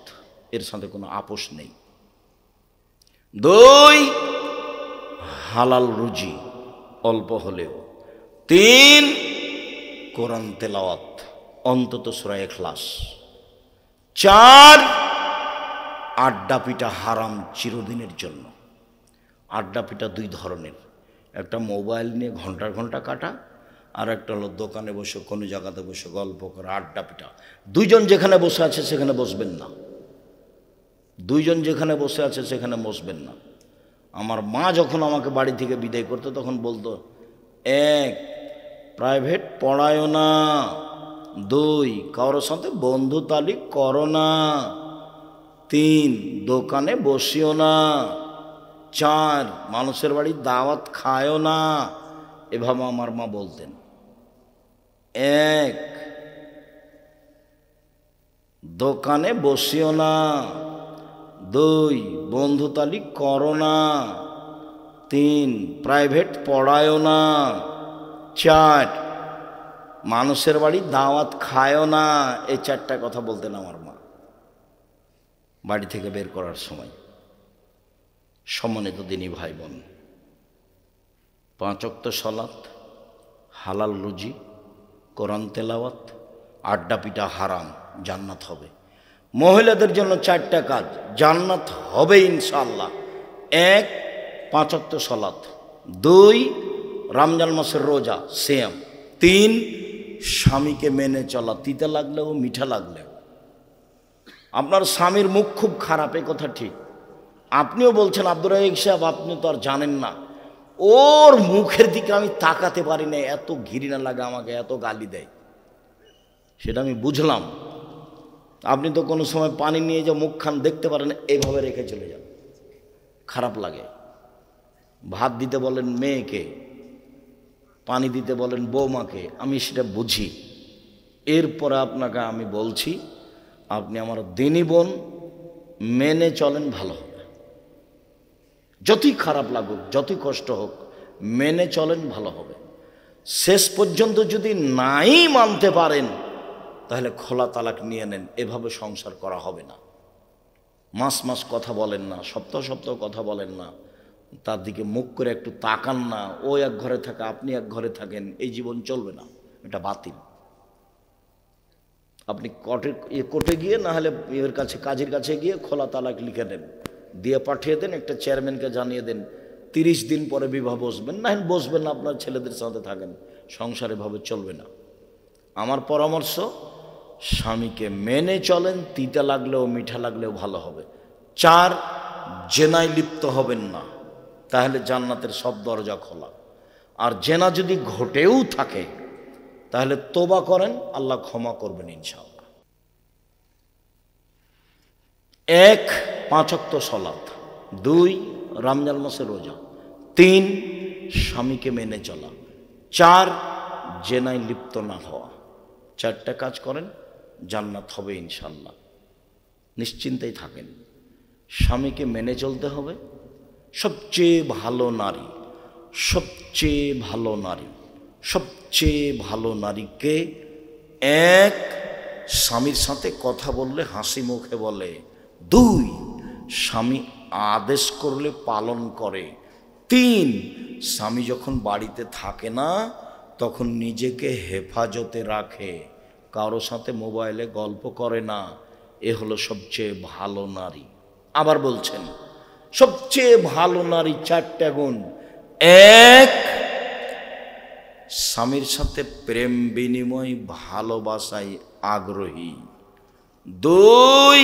এর সাথে কোনো আপোষ নেই। 2, হালাল রুজি অল্প হলেও। 3, কোরআন তেলাওয়াত, অন্তত সূরা ইখলাস। 4, আড্ডা পিটা হারাম চিরদিনের জন্য। আড্ডা পিটা 2 ধরনের, একটা মোবাইল নিয়ে ঘন্টার ঘন্টা কাটা, আর একটা হলো দোকানে বসে কোনো জায়গাতে বসে গল্প করা, আড্ডা পিটা। 2 জন যেখানে বসে আছে সেখানে বসবেন না। 2 জন যেখানে বসে আছে সেখানে বসবেন না। আমার মা যখন আমাকে বাড়ি থেকে বিদায় করতো তখন বলতো, 1, প্রাইভেট পড়ায়ও না। 2, কারোর সাথে বন্ধু তালিক করো না। 3, দোকানে বসিও না। 4, মানুষের বাড়ির দাওয়াত খায়ও না। এভাবে আমার মা বলতেন। 1, দোকানে বসিও না। 2, বন্ধু তালিক করো না। 3, প্রাইভেট পড়ায়ও না। 4, মানুষের বাড়ি দাওয়াত খায়ও না। এই 4টা কথা বলতেন আমার মা বাড়ি থেকে বের করার সময়। সম্মানিত দিনী ভাই বোন, 5 ওয়াক্ত সালাত, হালাল রুজি, কোরআন তেলাওয়াত, আড্ডা পিটা হারাম, জান্নাত হবে। মহিলাদের জন্য 4টা কাজ, জান্নাত হবে ইনশাআল্লাহ। 1, 5 ওয়াক্ত সালাত। 2, রমজান মাসের রোজা, সিয়াম। 3, স্বামীকে মেনে চলা, তিতা লাগলেও মিঠা লাগলেও। আপনার স্বামীর মুখ খুব খারাপ, এই কথা ঠিক, আপনিও বলছেন আব্দুর রাজ্জাক সাহেব আপনি তো আর জানেন না, ওর মুখের দিকে আমি তাকাতে পারি না, এত ঘৃণা লাগে আমাকে, এত গালি দেয়। সেটা আমি বুঝলাম। আপনি তো কোনো সময় পানি নিয়ে যে মুখখান দেখতে পারেন, এইভাবে রেখে চলে যান, খারাপ লাগে। ভাত দিতে বলেন মেয়েকে, পানি দিতে বলেন বৌমাকে, আমি সেটা বুঝি। এরপরে আপনাকে আমি বলছি, আপনি আমার দিনী বোন, মেনে চলেন, ভালো হবে। যতই খারাপ লাগুক, যতই কষ্ট হোক, মেনে চলেন, ভালো হবে। শেষ পর্যন্ত যদি নাই মানতে পারেন, তাহলে খোলা তালাক নিয়ে নেন। এভাবে সংসার করা হবে না। মাস মাস কথা বলেন না, সপ্তাহ সপ্তাহ কথা বলেন না, তার দিকে মুখ করে একটু তাকান না। ও এক ঘরে থাকে, আপনি এক ঘরে থাকেন, এই জীবন চলবে না, এটা বাতিল। আপনি কোর্টে গিয়ে, না হলে এর কাছে, কাজীর কাছে গিয়ে খোলা তালাক লিখে দেন, দিয়ে পাঠিয়ে দেন, একটা চেয়ারম্যানকে জানিয়ে দেন। 30 দিন পরে বিবাহ বসবেন, না বসবেন না, আপনার ছেলেদের সাথে থাকেন, সংসার এভাবে চলবে না। আমার পরামর্শ, স্বামীকে মেনে চলেন, তিতা লাগলেও মিঠা লাগলেও ভালো হবে। 4, জেনায় লিপ্ত হবেন না, তাহলে জান্নাতের সব দরজা খোলা। আর জেনা যদি ঘটেও থাকে, তাহলে তোবা করেন, আল্লাহ ক্ষমা করবেন ইনশাআল্লাহ। 1, 5 ওয়াক্ত সালাত। 2, রমজান মাসের রোজা। 3, স্বামীকে মেনে চলা। 4, জেনায় লিপ্ত না হওয়া। 4টা কাজ করেন, জান্নাত হবে ইনশাআল্লাহ, নিশ্চিন্তেই থাকেন। স্বামীকে মেনে চলতে হবে। সবচেয়ে ভালো নারী, সবচেয়ে ভালো নারী, সবচেয়ে ভালো নারীকে 1, স্বামীর সাথে কথা বললে হাসি মুখে বলে। 2, স্বামী আদেশ করলে পালন করে। 3, স্বামী যখন বাড়িতে থাকে না, তখন নিজেকে হেফাজতে রাখে, কারো সাথে মোবাইলে গল্প করে না। এ হলো সবচেয়ে ভালো নারী। আবার বলছেন, সবচেয়ে ভালো নারী 4টা গুণ। 1, স্বামীর সাথে প্রেম বিনিময়, ভালোবাসায় আগ্রহী। 2,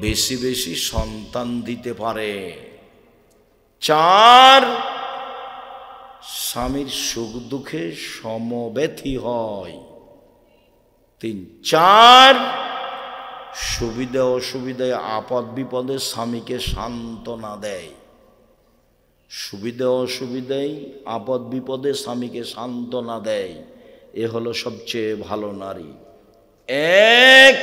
বেশি বেশি সন্তান দিতে পারে। 4, স্বামীর সুখ দুঃখে সমব্যথী হয়। 3, 4, সুবিধা অসুবিধায়, আপদ বিপদে স্বামীকে সান্ত্বনা দেয়। সুবিধা অসুবিধায়, আপদ বিপদে স্বামীকে সান্ত্বনা দেয়। এ হলো সবচেয়ে ভালো নারী। 1,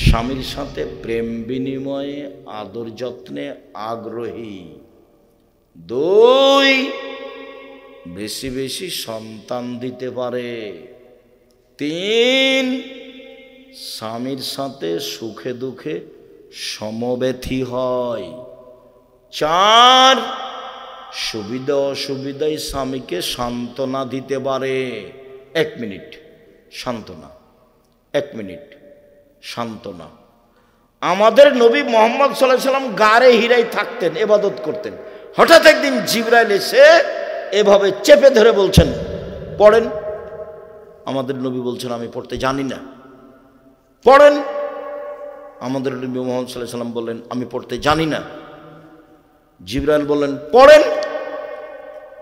স্বামীর সাথে প্রেম বিনিময়ে, আদর যত্নে আগ্রহী। 2, বেশি বেশি সন্তান দিতে পারে। 3, স্বামীর সাথে সুখে দুঃখে সমব্যথী হয়। 4, সুবিধা অসুবিধায় স্বামীকে সান্ত্বনা দিতে পারে। 1 মিনিট সান্ত্বনা, 1 মিনিট সান্ত্বনা। আমাদের নবী মুহাম্মদ সাল্লাল্লাহু আলাইহি সাল্লাম গারে হিরায় থাকতেন, ইবাদত করতেন। হঠাৎ একদিন জিবরাইল এসে এভাবে চেপে ধরে বলছেন, পড়েন। আমাদের নবী বলছেন, আমি পড়তে জানি না। পড়েন। আমাদের নবী মুহাম্মদ সাল্লাল্লাহু আলাইহি সাল্লাম বললেন, আমি পড়তে জানি না। জিবরাইল বললেন, পড়েন।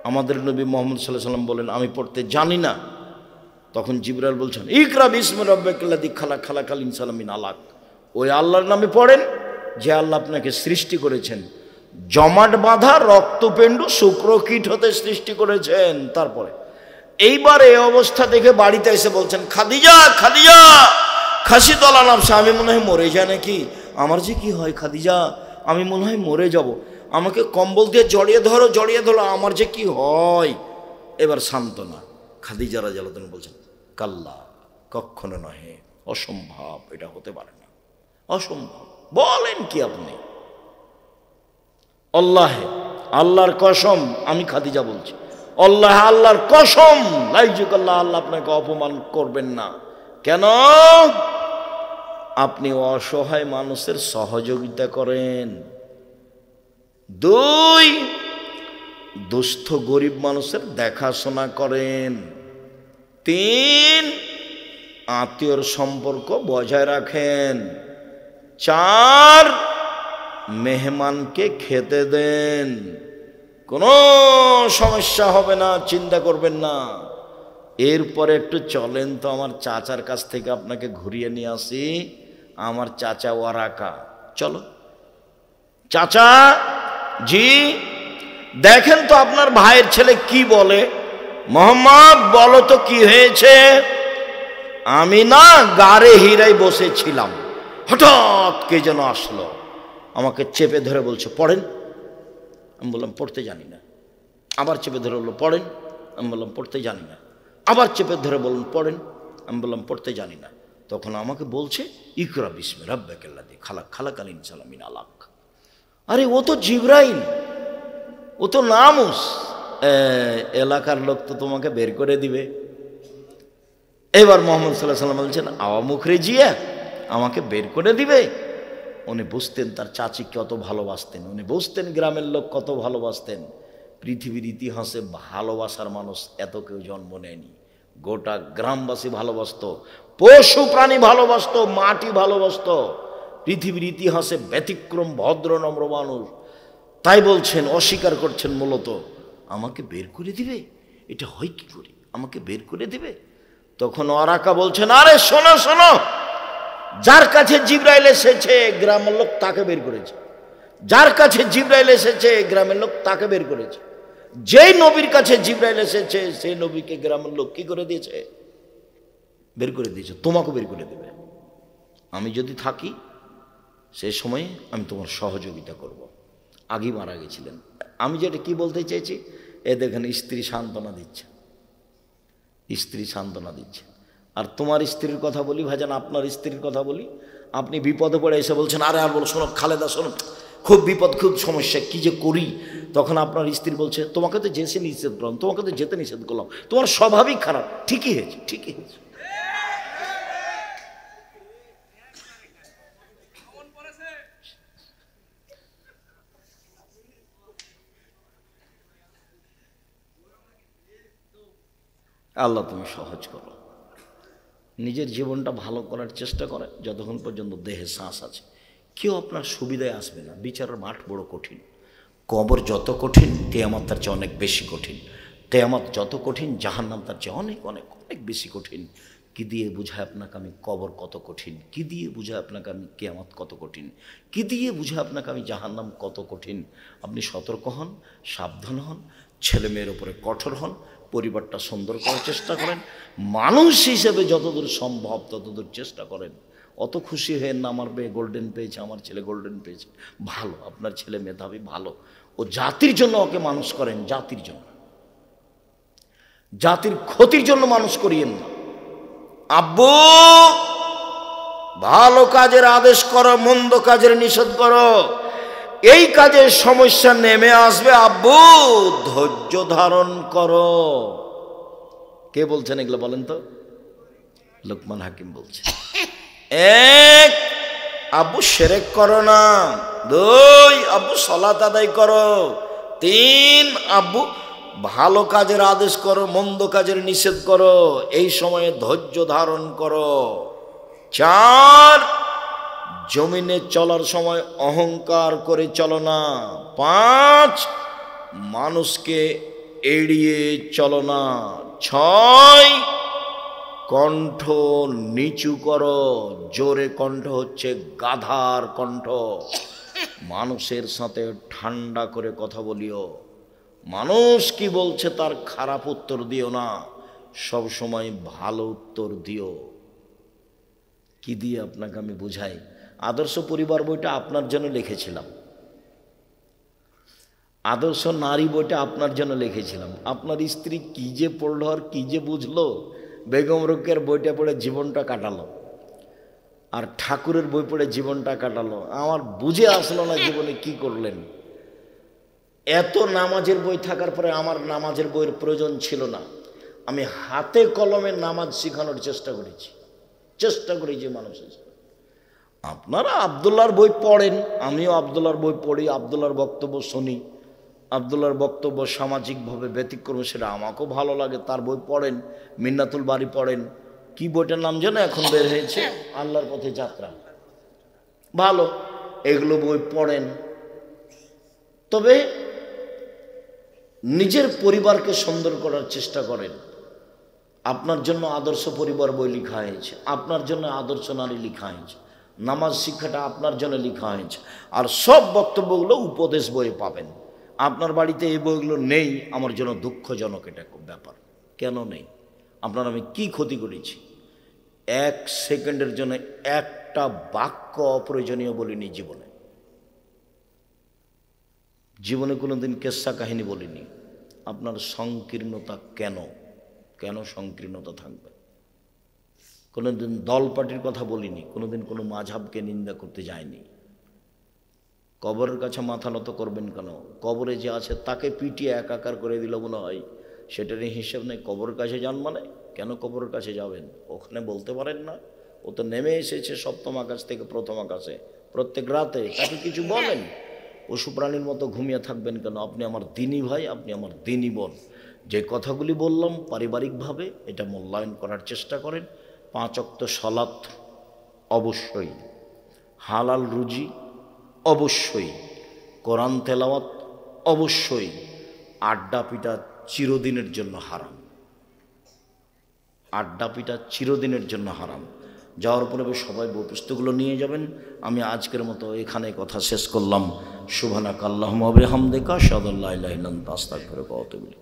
আমাদের নবী মুহাম্মদ সাল্লাল্লাহু আলাইহি সাল্লাম বললেন, আমি পড়তে জানি না। তখন জিবরাইল বলছেন, ইকরা বিসমি রাব্বিকাল্লাযী খালাক, খালাকাল ইনসানা মিন আলাক। ওই আল্লাহর নামে পড়েন, যে আল্লাহ আপনাকে সৃষ্টি করেছেন জমাট বাঁধা রক্তপিণ্ড শুক্রকীট হতে সৃষ্টি করেছেন। তারপরে এইবার এই অবস্থা দেখে বাড়িতে এসে বলছেন, খাদিজা, খাদিজা, খাসি তলা নামছে, আমি মনে হয় মরে যায় নাকি, আমার যে কি হয় খাদিজা, আমি মনে হয় মরে যাব, আমাকে কম্বল দিয়ে জড়িয়ে ধরো, জড়িয়ে ধরো, আমার যে কি হয়। এবার সান্ত্বনা। খাদিজা রাদিয়াল্লাহু আনহা বলছেন, কাল্লা, কখনো নহে, অসম্ভব, এটা হতে পারে না, অসম্ভব। বলেন কি আপনি? আল্লাহর কসম, আমি খাদিজা বলছি, আল্লাহর কসম, লাইজুকাল্লাহ, আল্লাহ আপনাকে অপমান করবেন না। কেন? আপনি অসহায় মানুষের সহযোগিতা করেন। 2, দুস্থ গরিব মানুষের দেখাশোনা করেন। 3, আত্মীয়র সম্পর্ক বজায় রাখেন। 4, মেহমানকে খেতে দেন, কোনো সমস্যা হবে না, চিন্তা করবেন না। এরপরে একটু চলেন তো আমার চাচার কাছ থেকে আপনাকে ঘুরিয়ে নিয়ে আসি, আমার চাচা ওয়ারাকা। চলো চাচা জি, দেখেন তো আপনার ভাইয়ের ছেলে কি বলে। মোহাম্মদ বলো তো কি হয়েছে। আমি না গাড়ে হিরাই বসেছিলাম, হঠাৎ কে যেন আসলো, আমাকে চেপে ধরে বলছে পড়েন। আমি বললাম পড়তে জানি না। আবার চেপে ধরে বললো পড়েন। আমি বললাম পড়তে জানি না। আবার চেপে ধরে বলুন পড়েন। আমি বললাম পড়তে জানি না। তখন আমাকে বলছে ইকরা বিসমি রাব্বিকাল্লাযী খালাক খালাকাল ইনসানা মিন আলাক। আরে ও তো জিবরাইল, ও তো নামুস, এলাকার লোক তো তোমাকে বের করে দিবে। এবার মোহাম্মদ সাল্লাল্লাহু আলাইহি ওয়াসাল্লাম বলছেন আওয়া মুখরে জিয়া, আমাকে বের করে দিবে। উনি বুঝতেন তার চাচি কত ভালোবাসতেন, উনি বুঝতেন গ্রামের লোক কত ভালোবাসতেন। পৃথিবীর ইতিহাসে ভালোবাসার মানুষ এত কেউ জন্ম নেয়নি। গোটা গ্রামবাসী ভালোবাসত, পশু প্রাণী ভালোবাসত, মাটি ভালোবাসত। পৃথিবীর ইতিহাসে ব্যতিক্রম ভদ্র নম্র মানুষ। তাই বলছেন, অস্বীকার করছেন মূলত, আমাকে বের করে দিবে, এটা হয় কি করে, আমাকে বের করে দিবে। তখন ওয়ারাকা বলছেন আরে শোনো শোনো, যার কাছে জিবরাইল এসেছে গ্রামের লোক তাকে বের করেছে, যার কাছে জিবরাইল এসেছে গ্রামের লোক তাকে বের করেছে। যেই নবীর কাছে জিবরাইল এসেছে সেই নবীকে গ্রামের লোক কি করে দিয়েছে, বের করে দিয়েছে। তোমাকে বের করে দেবে। আমি যদি থাকি সেই সময়ে আমি তোমার সহযোগিতা করব। আগেই মারা গেছিলেন। আমি যেটা কি বলতে চেয়েছি, এ দেখেন স্ত্রী সান্ত্বনা দিচ্ছে, স্ত্রী সান্ত্বনা দিচ্ছে। আর তোমার স্ত্রীর কথা বলি ভাইজান, আপনার স্ত্রীর কথা বলি, আপনি বিপদে পড়ে এসে বলছেন আরে আর বলো, শোনো খালেদা শোনো, খুব বিপদ, খুব সমস্যা, কি যে করি। তখন আপনার স্ত্রী বলছে তোমাকে তো যেতে নিষেধ করলাম, তোমাকে তো যেতে নিষেধ করলাম, তোমার স্বভাবই খারাপ। ঠিকই হয়েছে, ঠিকই হয়েছে। আল্লাহ তুমি সহজ করো। নিজের জীবনটা ভালো করার চেষ্টা করে যতক্ষণ পর্যন্ত দেহে শ্বাস আছে। কেউ আপনার সুবিধায় আসবে না। বিচারের মাঠ বড় কঠিন, কবর যত কঠিন কিয়ামত তার চেয়ে অনেক বেশি কঠিন। কিয়ামত যত কঠিন জাহান্নাম তার চেয়ে অনেক অনেক অনেক বেশি কঠিন। কি দিয়ে বুঝায় আপনাকে আমি কবর কত কঠিন, কি দিয়ে বুঝায় আপনাকে আমি কিয়ামত কত কঠিন, কি দিয়ে বুঝায় আপনাকে আমি জাহান্নাম কত কঠিন। আপনি সতর্ক হন, সাবধান হন, ছেলে মেয়ের উপরে কঠোর হন, পরিবারটা সুন্দর করার চেষ্টা করেন, মানুষ হিসেবে যতদূর সম্ভব ততদূর চেষ্টা করেন। অত খুশি হয়ে না আমার মেয়ে গোল্ডেন পেয়েছে, আমার ছেলে গোল্ডেন পেয়েছে, ভালো, আপনার ছেলে মেধাবী, ভালো। ও জাতির জন্য ওকে মানুষ করেন, জাতির জন্য, জাতির ক্ষতির জন্য মানুষ করিয়েন না। আব্বু ভালো কাজের আদেশ করো, মন্দ কাজের নিষেধ করো, এই কাজের সমস্যা নেমে আসবে, আব্বু ধৈর্য ধারণ করো। কে বলছেন এগুলো বলেন তো? লোকমান হাকিম বলছে। এক, আব্বু শিরক করো না। দুই, আব্বু সালাত আদায় করো। তিন, আব্বু ভালো কাজের আদেশ করো, মন্দ কাজের নিষেধ করো, এই সময়ে ধৈর্য ধারণ করো। চার, জমিনে চলার সময় অহংকার করে চলো না। পাঁচ, মানুষকে এড়িয়ে চলো না। ছয়, কণ্ঠ নিচু করো। জোরে কণ্ঠ হচ্ছে গাধার কণ্ঠ। মানুষের সাথে ঠান্ডা করে কথা বলিও। মানুষ কি বলছে তার খারাপ উত্তর দিও না, সব সময় ভালো উত্তর দিও। কি দিয়ে আপনাকে আমি বুঝাই? আদর্শ পরিবার বইটা আপনার জন্য লিখেছিলাম, আদর্শ নারী বইটা আপনার জন্য লিখেছিলাম। আপনার স্ত্রী কি যে পড়লো আর কি যে বুঝলো। বেগম রোকেয়ার বইটা পড়ে জীবনটা কাটালো, আর ঠাকুরের বই পড়ে জীবনটা কাটালো। আমার বুঝে আসলো না জীবনে কি করলেন। এত নামাজের বই থাকার পরে আমার নামাজের বইয়ের প্রয়োজন ছিল না। আমি হাতে কলমে নামাজ শেখানোর চেষ্টা করেছি মানুষের। আপনারা আব্দুল্লাহর বই পড়েন, আমিও আব্দুল্লাহর বই পড়ি, আব্দুল্লাহর বক্তব্য শুনি, আব্দুল্লাহর বক্তব্য সামাজিকভাবে ব্যতিক্রম, সেটা আমাকেও ভালো লাগে। তার বই পড়েন, মিন্নাতুল বাড়ি পড়েন, কি বইটার নাম যেন এখন বের হয়েছে, আল্লাহর পথে যাত্রা, ভালো। এগুলো বই পড়েন, তবে নিজের পরিবারকে সুন্দর করার চেষ্টা করেন। আপনার জন্য আদর্শ পরিবার বই লেখা হয়েছে, আপনার জন্য আদর্শ নারী লেখা হয়েছে, নামাজ শিক্ষাটা আপনার জন্য লেখা হয়েছে, আর সব বক্তব্যগুলো উপদেশ বইয়ে পাবেন। আপনার বাড়িতে এই বইগুলো নেই, আমার জন্য দুঃখজনক এটা ব্যাপার। কেন নেই? আপনার আমি কি ক্ষতি করেছি? 1 সেকেন্ডের জন্য একটা বাক্য অপ্রয়োজনীয় বলিনি জীবনে। জীবনে কোনোদিন কেচ্ছা কাহিনী বলিনি। আপনার সংকীর্ণতা কেন? কেন সংকীর্ণতা থাকবে? কোনোদিন দল পার্টির কথা বলিনি, কোনোদিন কোনো মাঝহাবকে নিন্দা করতে যায়নি। কবরের কাছে মাথা নত করবেন কেন? কবরে যে আছে তাকে পিটিয়ে একাকার করে দিল মনে হয়, সেটার হিসেব নেই। কবরের কাছে যান মানে কেন কবরের কাছে যাবেন? ওখানে বলতে পারেন না? ও তো নেমে এসেছে সপ্তম আকাশ থেকে প্রথম আকাশে প্রত্যেক রাতে, তাকে কিছু বলেন? পশু প্রাণীর মতো ঘুমিয়ে থাকবেন কেন? আপনি আমার দিনী ভাই, আপনি আমার দিনী বোন। যে কথাগুলি বললাম পারিবারিকভাবে এটা মূল্যায়ন করার চেষ্টা করেন। 5 ওয়াক্ত সালাত অবশ্যই, হালাল রুজি অবশ্যই, কোরআন তেলাওয়াত অবশ্যই। আড্ডা পিটা চিরদিনের জন্য হারাম, আড্ডা পিটা চিরদিনের জন্য হারাম। যাওয়ার পরে সবাই বই পুস্তকগুলো নিয়ে যাবেন। আমি আজকের মতো এখানে কথা শেষ করলাম। সুবহানাকা আল্লাহুম্মা ওয়া বিহামদিকা আশহাদু আল্লা ইলাহা ইল্লা আনতা আস্তাগফিরুকা ওয়া আতুবু ইলাইক।